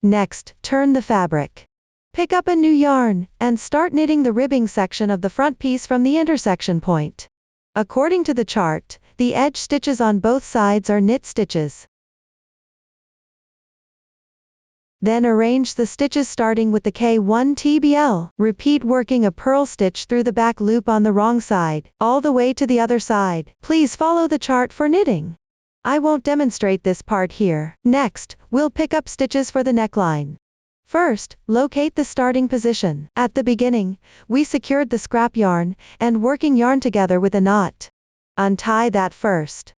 Next, turn the fabric. Pick up a new yarn and start knitting the ribbing section of the front piece from the intersection point. According to the chart, the edge stitches on both sides are knit stitches. Then arrange the stitches starting with the K1 TBL. Repeat working a purl stitch through the back loop on the wrong side, all the way to the other side. Please follow the chart for knitting. I won't demonstrate this part here. Next, we'll pick up stitches for the neckline. First, locate the starting position. At the beginning, we secured the scrap yarn and working yarn together with a knot. Untie that first.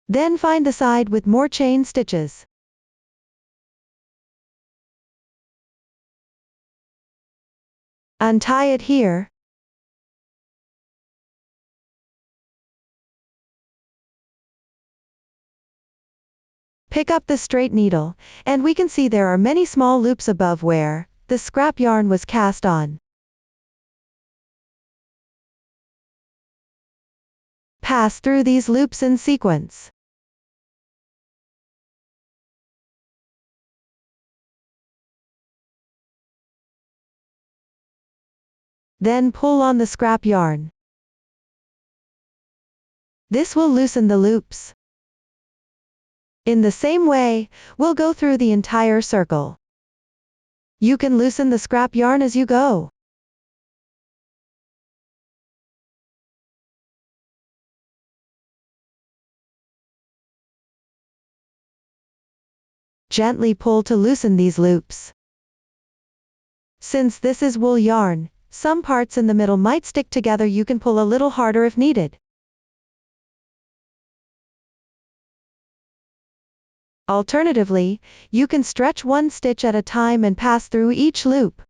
Then find the side with more chain stitches. Untie it here. Pick up the straight needle, and we can see there are many small loops above where the scrap yarn was cast on. Pass through these loops in sequence. Then pull on the scrap yarn. This will loosen the loops. In the same way, we'll go through the entire circle. You can loosen the scrap yarn as you go. Gently pull to loosen these loops. Since this is wool yarn, some parts in the middle might stick together. You can pull a little harder if needed. Alternatively, you can stretch one stitch at a time and pass through each loop.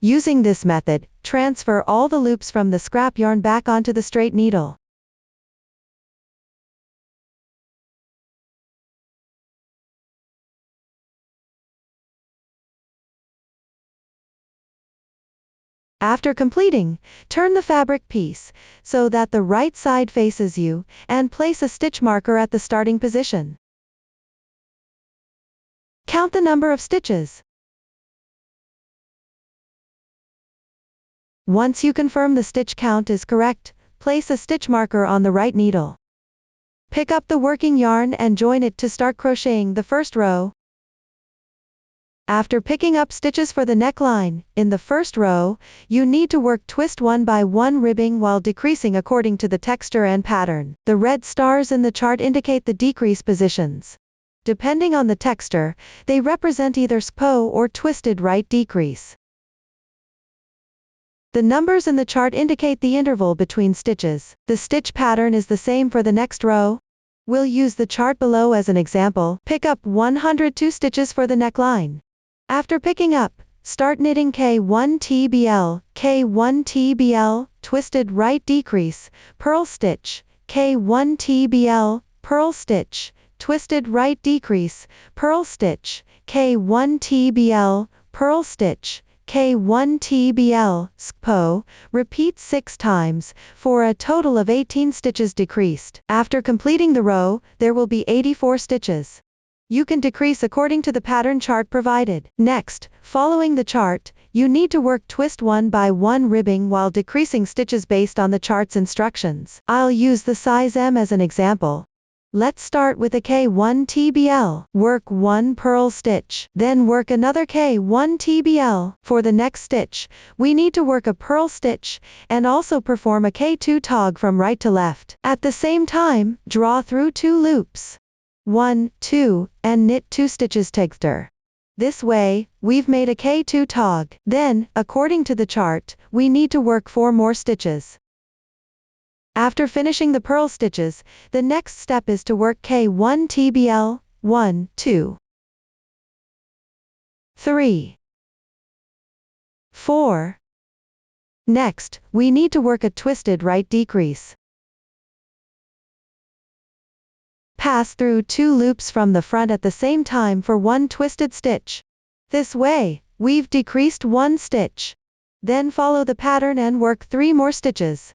Using this method, transfer all the loops from the scrap yarn back onto the straight needle. After completing, turn the fabric piece so that the right side faces you, and place a stitch marker at the starting position. Count the number of stitches. Once you confirm the stitch count is correct, place a stitch marker on the right needle. Pick up the working yarn and join it to start crocheting the first row. After picking up stitches for the neckline, in the first row, you need to work twist one by one ribbing while decreasing according to the texture and pattern. The red stars in the chart indicate the decrease positions. Depending on the texture, they represent either SPO or twisted right decrease. The numbers in the chart indicate the interval between stitches. The stitch pattern is the same for the next row. We'll use the chart below as an example. Pick up 102 stitches for the neckline. After picking up, start knitting K1 TBL, K1 TBL, twisted right decrease, purl stitch, K1 TBL, purl stitch, twisted right decrease, purl stitch, K1 TBL, purl stitch, K1 TBL, SPO, repeat 6 times, for a total of 18 stitches decreased. After completing the row, there will be 84 stitches. You can decrease according to the pattern chart provided. Next, following the chart, you need to work twist one by one ribbing while decreasing stitches based on the chart's instructions. I'll use the size M as an example. Let's start with a K1 TBL. Work one purl stitch, then work another K1 TBL. For the next stitch, we need to work a purl stitch, and also perform a K2 tog from right to left. At the same time, draw through 2 loops. 1, 2, and knit 2 stitches together. This way, we've made a K2 tog. Then, according to the chart, we need to work 4 more stitches. After finishing the purl stitches, the next step is to work K1 TBL, 1, 2, 3, 4. Next, we need to work a twisted right decrease. Pass through 2 loops from the front at the same time for 1 twisted stitch. This way, we've decreased 1 stitch. Then follow the pattern and work 3 more stitches.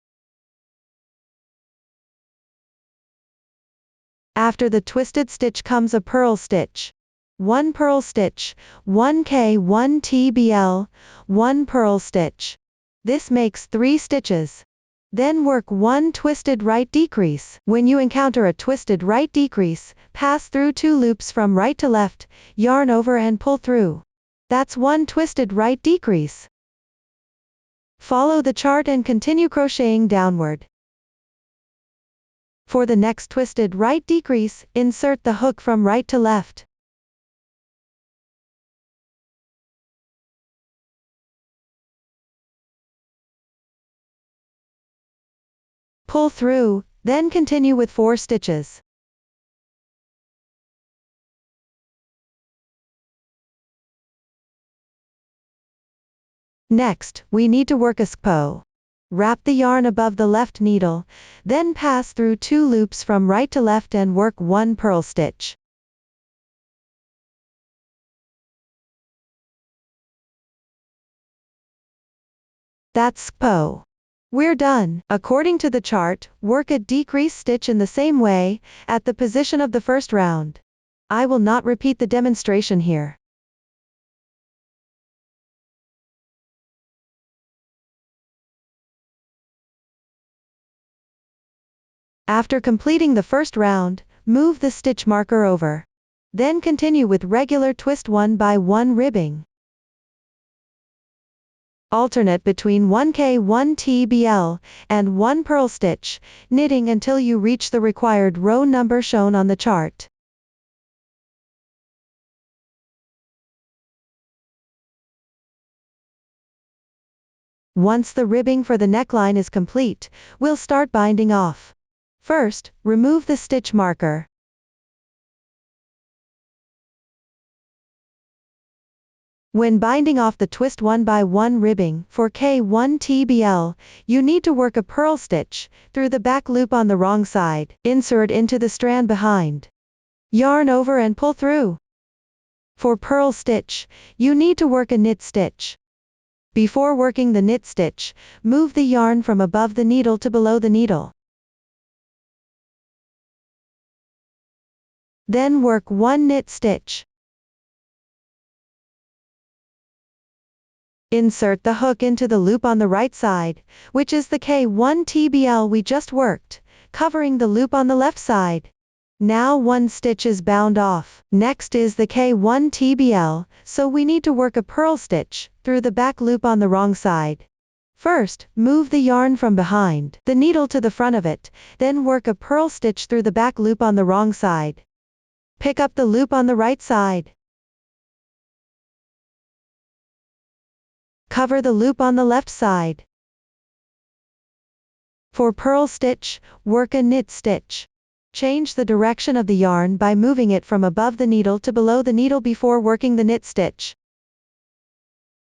After the twisted stitch comes a purl stitch. 1 purl stitch, 1 K1 TBL, 1 purl stitch. This makes 3 stitches. Then work 1 twisted right decrease. When you encounter a twisted right decrease, pass through 2 loops from right to left, yarn over and pull through. That's 1 twisted right decrease. Follow the chart and continue crocheting downward. For the next twisted right decrease, insert the hook from right to left. Pull through, then continue with 4 stitches. Next, we need to work a SPO. Wrap the yarn above the left needle, then pass through 2 loops from right to left and work 1 purl stitch. That's SPO. We're done. According to the chart, work a decrease stitch in the same way, at the position of the first round. I will not repeat the demonstration here. After completing the first round, move the stitch marker over. Then continue with regular twist 1 by 1 ribbing. Alternate between 1K 1 TBL and 1 purl stitch, knitting until you reach the required row number shown on the chart. Once the ribbing for the neckline is complete, we'll start binding off. First, remove the stitch marker. When binding off the twist 1 by 1 ribbing for K1 TBL, you need to work a purl stitch through the back loop on the wrong side. Insert into the strand behind. Yarn over and pull through. For purl stitch, you need to work a knit stitch. Before working the knit stitch, move the yarn from above the needle to below the needle. Then work 1 knit stitch. Insert the hook into the loop on the right side, which is the K1 TBL we just worked, covering the loop on the left side. Now 1 stitch is bound off. Next is the K1 TBL, so we need to work a purl stitch through the back loop on the wrong side. First, move the yarn from behind the needle to the front of it, then work a purl stitch through the back loop on the wrong side. Pick up the loop on the right side. Cover the loop on the left side. For purl stitch, work a knit stitch. Change the direction of the yarn by moving it from above the needle to below the needle before working the knit stitch.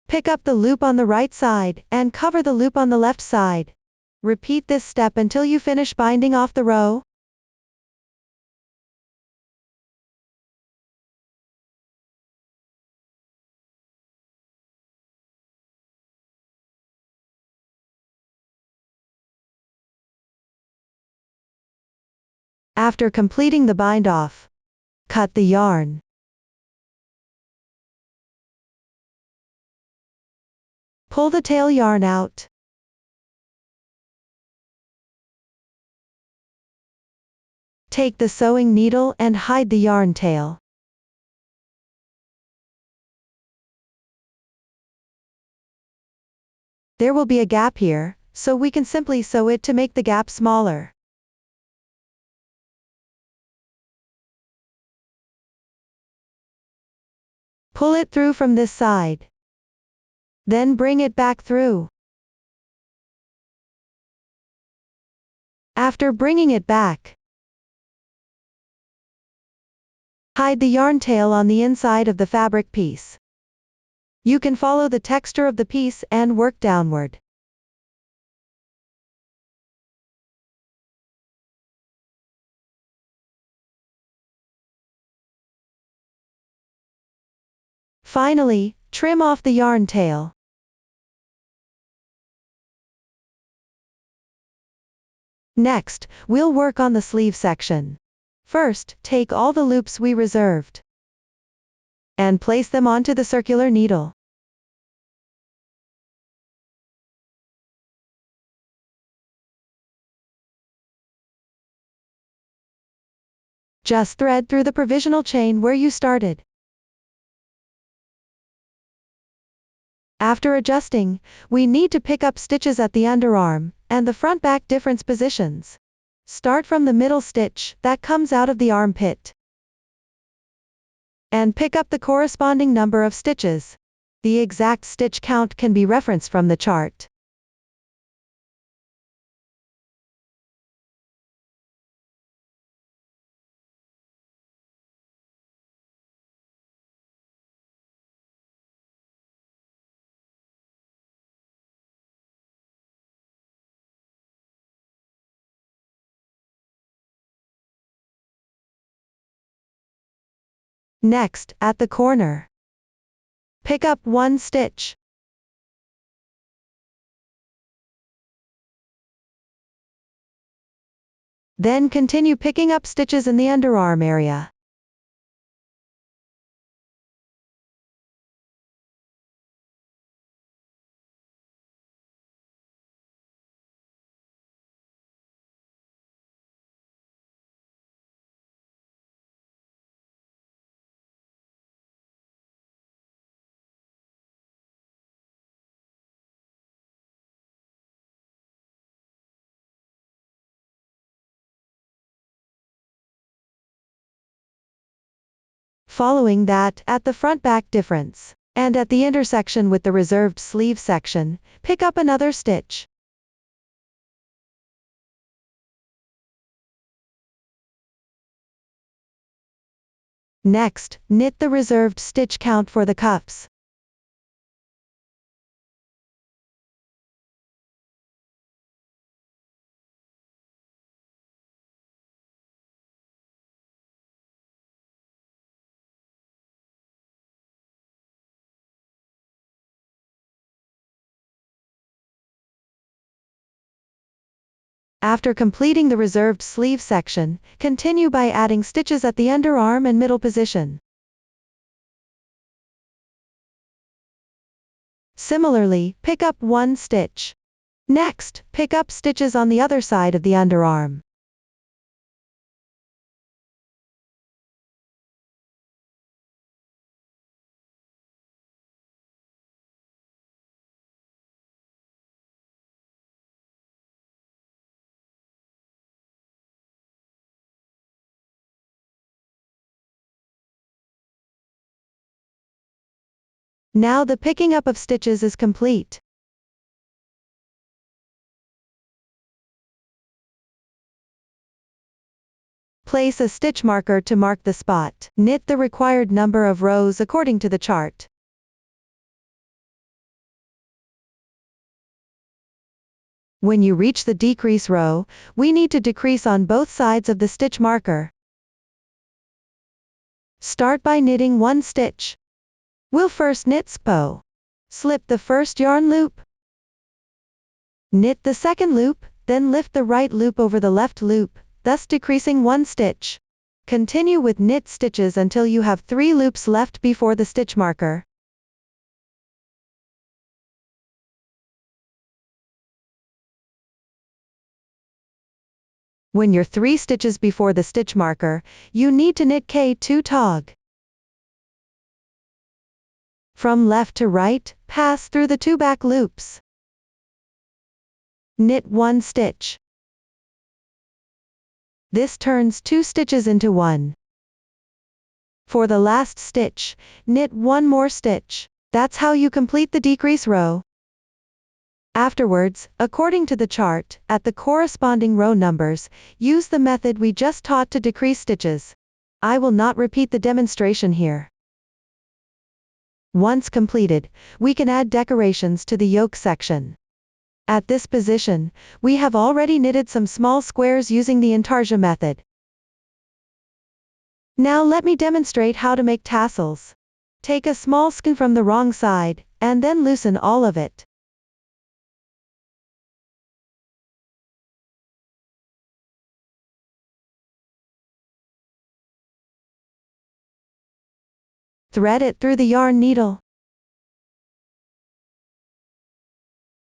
Pick up the loop on the right side, and cover the loop on the left side. Repeat this step until you finish binding off the row. After completing the bind off, cut the yarn. Pull the tail yarn out. Take the sewing needle and hide the yarn tail. There will be a gap here, so we can simply sew it to make the gap smaller. Pull it through from this side. Then bring it back through. After bringing it back, hide the yarn tail on the inside of the fabric piece. You can follow the texture of the piece and work downward. Finally, trim off the yarn tail. Next, we'll work on the sleeve section. First, take all the loops we reserved and place them onto the circular needle. Just thread through the provisional chain where you started. After adjusting, we need to pick up stitches at the underarm and the front back difference positions. Start from the middle stitch that comes out of the armpit and pick up the corresponding number of stitches. The exact stitch count can be referenced from the chart. Next, at the corner, pick up 1 stitch. Then continue picking up stitches in the underarm area. Following that, at the front back difference, and at the intersection with the reserved sleeve section, pick up another stitch. Next, knit the reserved stitch count for the cuffs. After completing the reserved sleeve section, continue by adding stitches at the underarm and middle position. Similarly, pick up one stitch. Next, pick up stitches on the other side of the underarm. Now the picking up of stitches is complete. Place a stitch marker to mark the spot. Knit the required number of rows according to the chart. When you reach the decrease row, we need to decrease on both sides of the stitch marker. Start by knitting one stitch. We'll first knit SPO. Slip the first yarn loop. Knit the second loop, then lift the right loop over the left loop, thus decreasing one stitch. Continue with knit stitches until you have 3 loops left before the stitch marker. When you're 3 stitches before the stitch marker, you need to knit K2 tog. From left to right, pass through the 2 back loops. Knit 1 stitch. This turns 2 stitches into 1. For the last stitch, knit 1 more stitch. That's how you complete the decrease row. Afterwards, according to the chart, at the corresponding row numbers, use the method we just taught to decrease stitches. I will not repeat the demonstration here. Once completed, we can add decorations to the yoke section. At this position, we have already knitted some small squares using the intarsia method. Now let me demonstrate how to make tassels. Take a small skein from the wrong side, and then loosen all of it. Thread it through the yarn needle.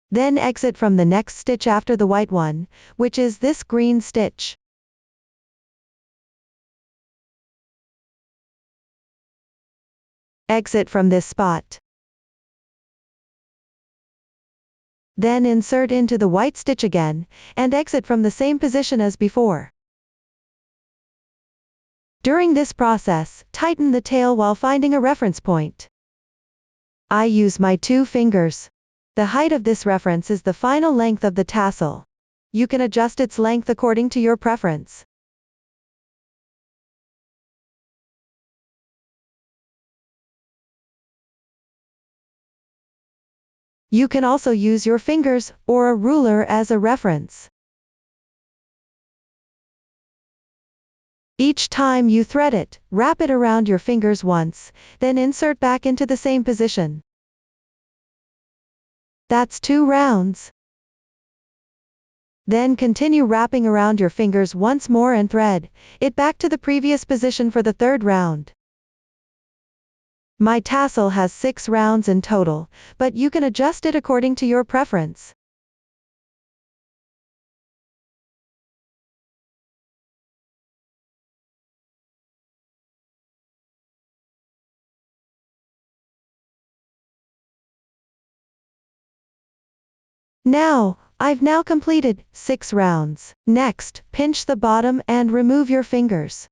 Then exit from the next stitch after the white one, which is this green stitch. Exit from this spot. Then insert into the white stitch again, and exit from the same position as before. During this process, tighten the tail while finding a reference point. I use my 2 fingers. The height of this reference is the final length of the tassel. You can adjust its length according to your preference. You can also use your fingers or a ruler as a reference. Each time you thread it, wrap it around your fingers once, then insert back into the same position. That's 2 rounds. Then continue wrapping around your fingers once more and thread it back to the previous position for the 3rd round. My tassel has 6 rounds in total, but you can adjust it according to your preference. Now, I've now completed 6 rounds. Next, pinch the bottom and remove your fingers.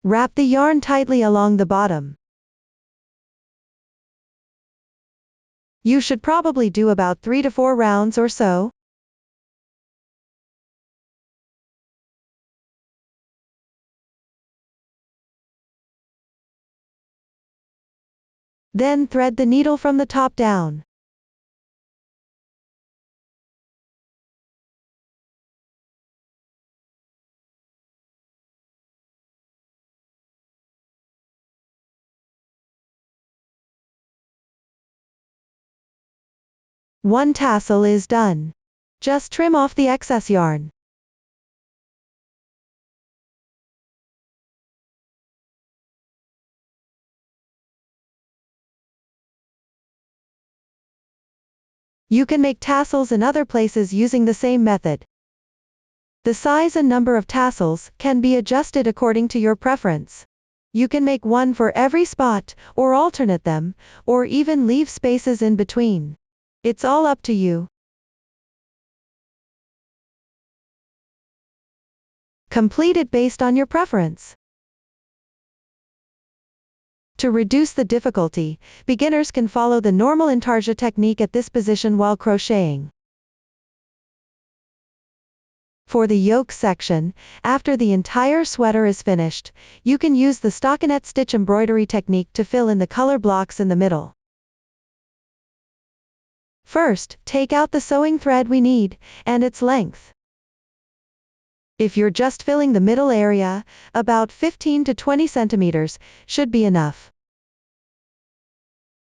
Wrap the yarn tightly along the bottom. You should probably do about 3 to 4 rounds or so. Then thread the needle from the top down. One tassel is done. Just trim off the excess yarn. You can make tassels in other places using the same method. The size and number of tassels can be adjusted according to your preference. You can make one for every spot, or alternate them, or even leave spaces in between. It's all up to you. Complete it based on your preference. To reduce the difficulty, beginners can follow the normal intarsia technique at this position while crocheting. For the yoke section, after the entire sweater is finished, you can use the stockinette stitch embroidery technique to fill in the color blocks in the middle. First, take out the sewing thread we need, and its length. If you're just filling the middle area, about 15 to 20 centimeters should be enough.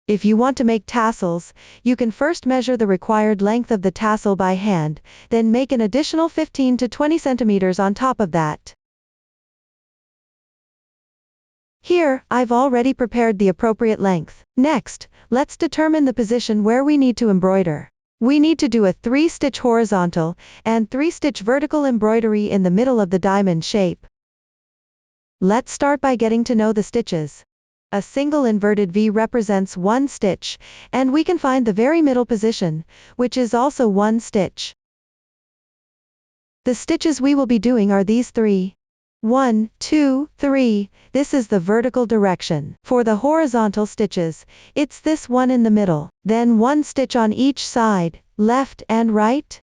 If you want to make tassels, you can first measure the required length of the tassel by hand, then make an additional 15 to 20 centimeters on top of that. Here, I've already prepared the appropriate length. Next, let's determine the position where we need to embroider. We need to do a 3-stitch horizontal and 3-stitch vertical embroidery in the middle of the diamond shape. Let's start by getting to know the stitches. A single inverted V represents 1 stitch, and we can find the very middle position, which is also 1 stitch. The stitches we will be doing are these 3. 1, 2, 3, this is the vertical direction. For the horizontal stitches, it's this one in the middle, then 1 stitch on each side, left and right.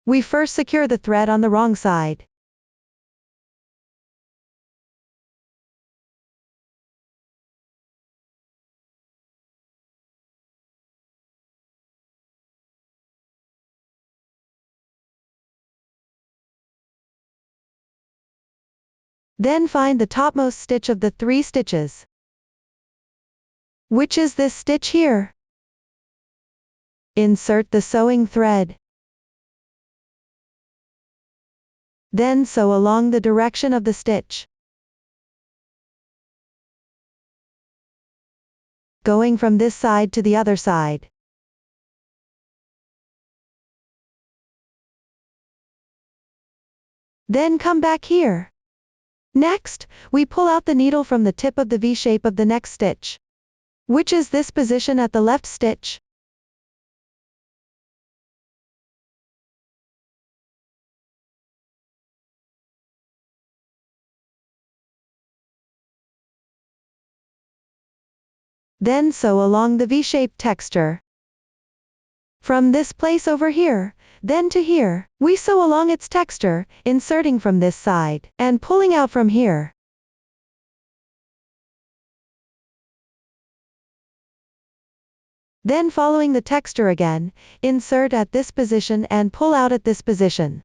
We first secure the thread on the wrong side. Then find the topmost stitch of the 3 stitches, which is this stitch here. Insert the sewing thread. Then sew along the direction of the stitch, going from this side to the other side. Then come back here. Next, we pull out the needle from the tip of the V shape of the next stitch, which is this position at the left stitch. Then sew along the V-shaped texture. From this place over here, then to here, we sew along its texture, inserting from this side, and pulling out from here. Then following the texture again, insert at this position and pull out at this position.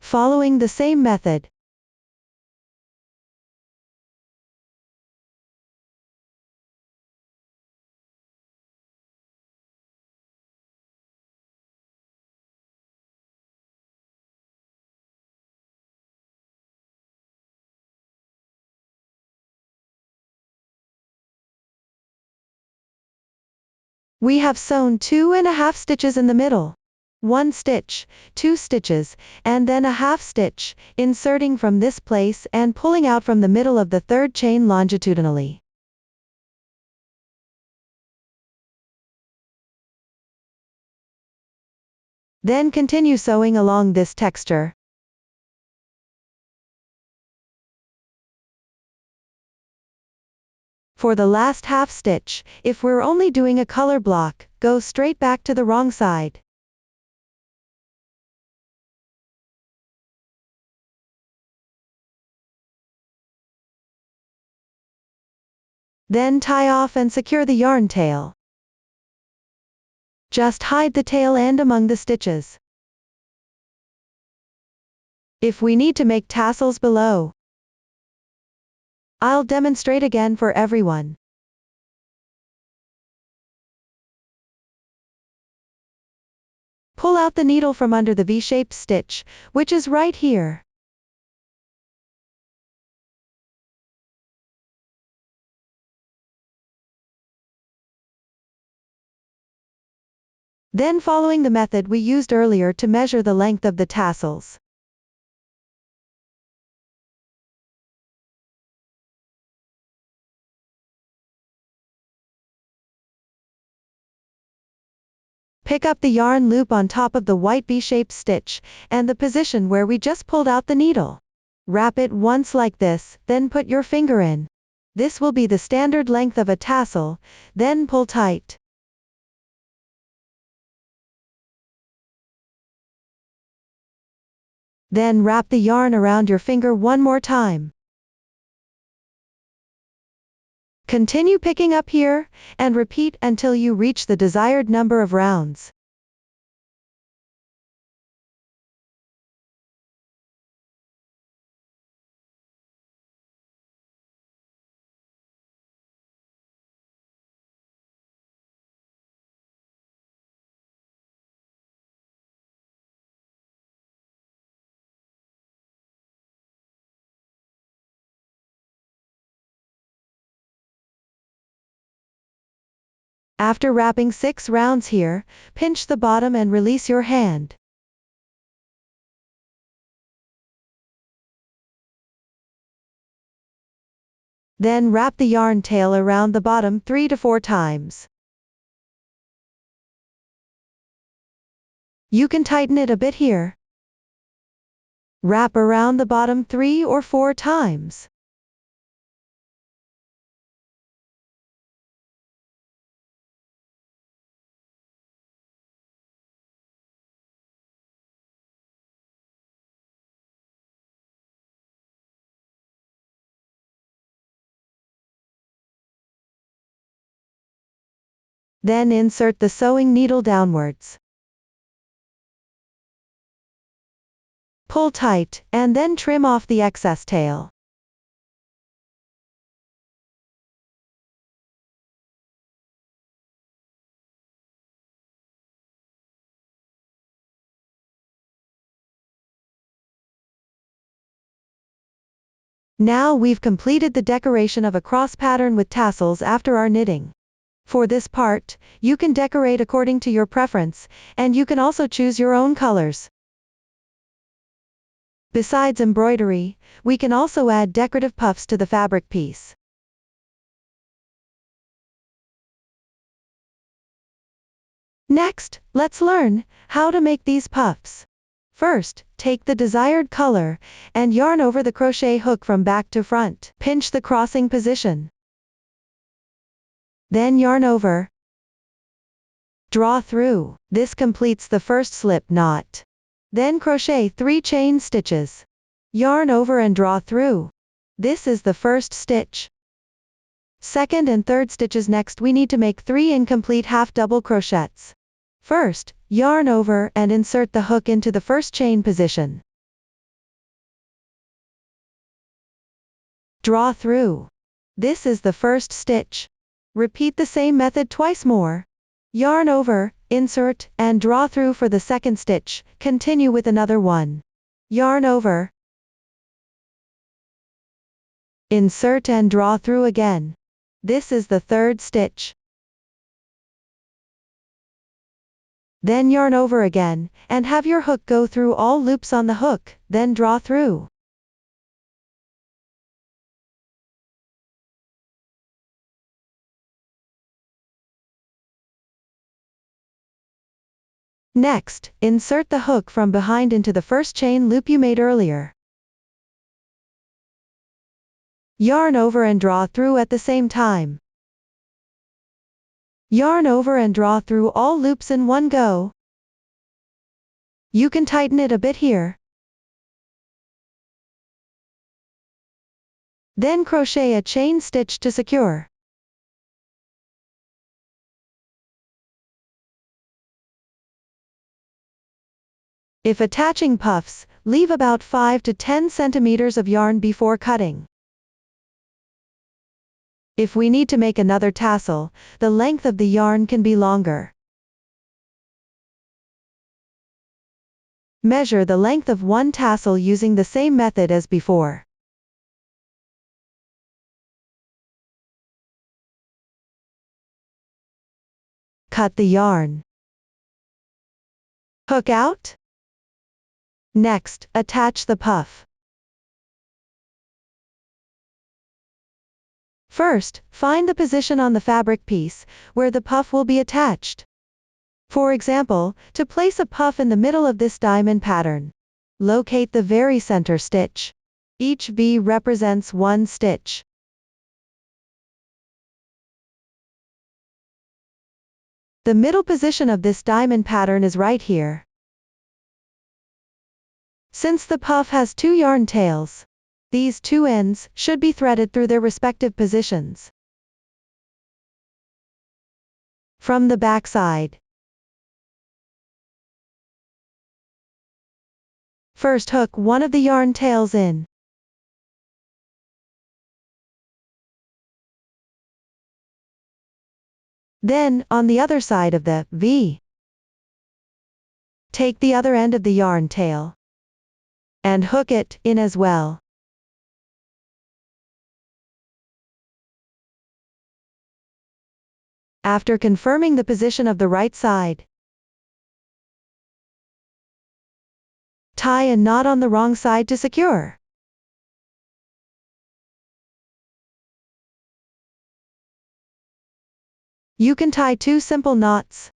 Following the same method. We have sewn 2.5 stitches in the middle. 1 stitch, 2 stitches, and then a half stitch, inserting from this place and pulling out from the middle of the third chain longitudinally. Then continue sewing along this texture. For the last half stitch, if we're only doing a color block, go straight back to the wrong side. Then tie off and secure the yarn tail. Just hide the tail end among the stitches. If we need to make tassels below, I'll demonstrate again for everyone. Pull out the needle from under the V-shaped stitch, which is right here. Then following the method we used earlier to measure the length of the tassels. Pick up the yarn loop on top of the white V-shaped stitch, and the position where we just pulled out the needle. Wrap it once like this, then put your finger in. This will be the standard length of a tassel, then pull tight. Then wrap the yarn around your finger one more time. Continue picking up here, and repeat until you reach the desired number of rounds. After wrapping 6 rounds here, pinch the bottom and release your hand. Then wrap the yarn tail around the bottom 3 to 4 times. You can tighten it a bit here. Wrap around the bottom 3 or 4 times. Then insert the sewing needle downwards. Pull tight, and then trim off the excess tail. Now we've completed the decoration of a cross pattern with tassels after our knitting. For this part, you can decorate according to your preference, and you can also choose your own colors. Besides embroidery, we can also add decorative puffs to the fabric piece. Next, let's learn how to make these puffs. First, take the desired color, and yarn over the crochet hook from back to front. Pinch the crossing position. Then yarn over. Draw through. This completes the first slip knot. Then crochet 3 chain stitches. Yarn over and draw through. This is the first stitch. Second and third stitches. Next we need to make 3 incomplete half double crochets. First, yarn over and insert the hook into the first chain position. Draw through. This is the first stitch. Repeat the same method twice more. Yarn over, insert, and draw through for the second stitch. Continue with another one. Yarn over. Insert and draw through again. This is the third stitch. Then yarn over again, and have your hook go through all loops on the hook, then draw through. Next, insert the hook from behind into the first chain loop you made earlier. Yarn over and draw through at the same time. Yarn over and draw through all loops in one go. You can tighten it a bit here. Then crochet a chain stitch to secure. If attaching puffs, leave about 5 to 10 centimeters of yarn before cutting. If we need to make another tassel, the length of the yarn can be longer. Measure the length of one tassel using the same method as before. Cut the yarn. Hook out. Next, attach the puff. First, find the position on the fabric piece, where the puff will be attached. For example, to place a puff in the middle of this diamond pattern, locate the very center stitch. Each V represents one stitch. The middle position of this diamond pattern is right here. Since the puff has two yarn tails, these two ends should be threaded through their respective positions. From the back side, first hook one of the yarn tails in. Then, on the other side of the V, take the other end of the yarn tail and hook it in as well. After confirming the position of the right side, tie a knot on the wrong side to secure. You can tie two simple knots.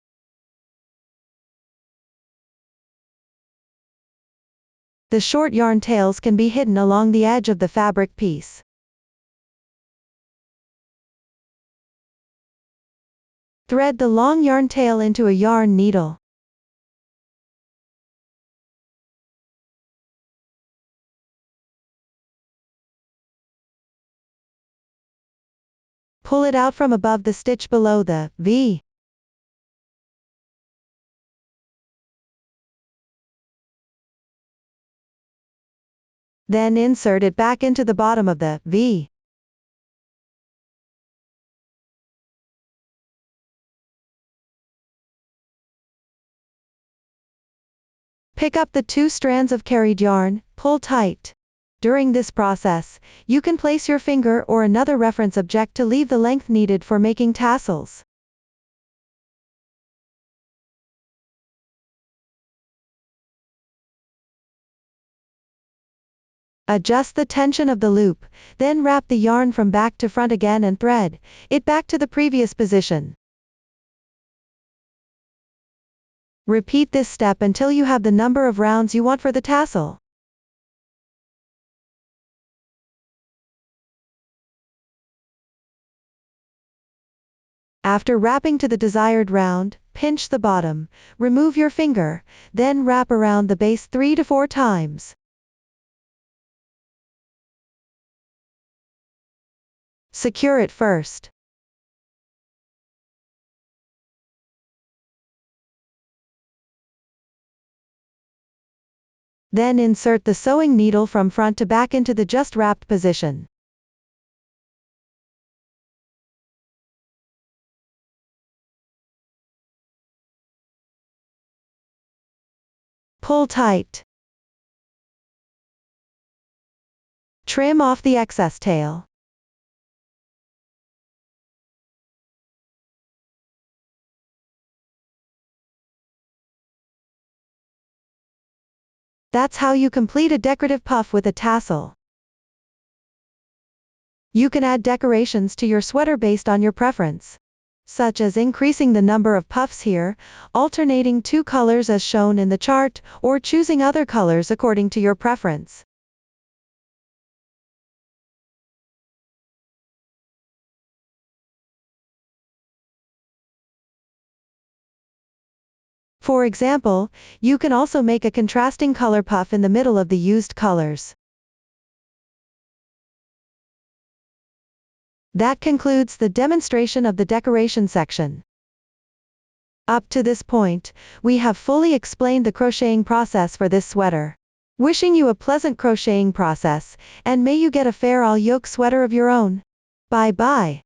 The short yarn tails can be hidden along the edge of the fabric piece. Thread the long yarn tail into a yarn needle. Pull it out from above the stitch below the V. Then insert it back into the bottom of the V. Pick up the two strands of carried yarn, pull tight. During this process, you can place your finger or another reference object to leave the length needed for making tassels. Adjust the tension of the loop, then wrap the yarn from back to front again and thread it back to the previous position. Repeat this step until you have the number of rounds you want for the tassel. After wrapping to the desired round, pinch the bottom, remove your finger, then wrap around the base 3 to 4 times. Secure it first. Then insert the sewing needle from front to back into the just wrapped position. Pull tight. Trim off the excess tail. That's how you complete a decorative puff with a tassel. You can add decorations to your sweater based on your preference. such as increasing the number of puffs here, alternating two colors as shown in the chart, or choosing other colors according to your preference. For example, you can also make a contrasting color puff in the middle of the used colors. That concludes the demonstration of the decoration section. Up to this point, we have fully explained the crocheting process for this sweater. Wishing you a pleasant crocheting process, and may you get a fair all yoke sweater of your own. Bye bye.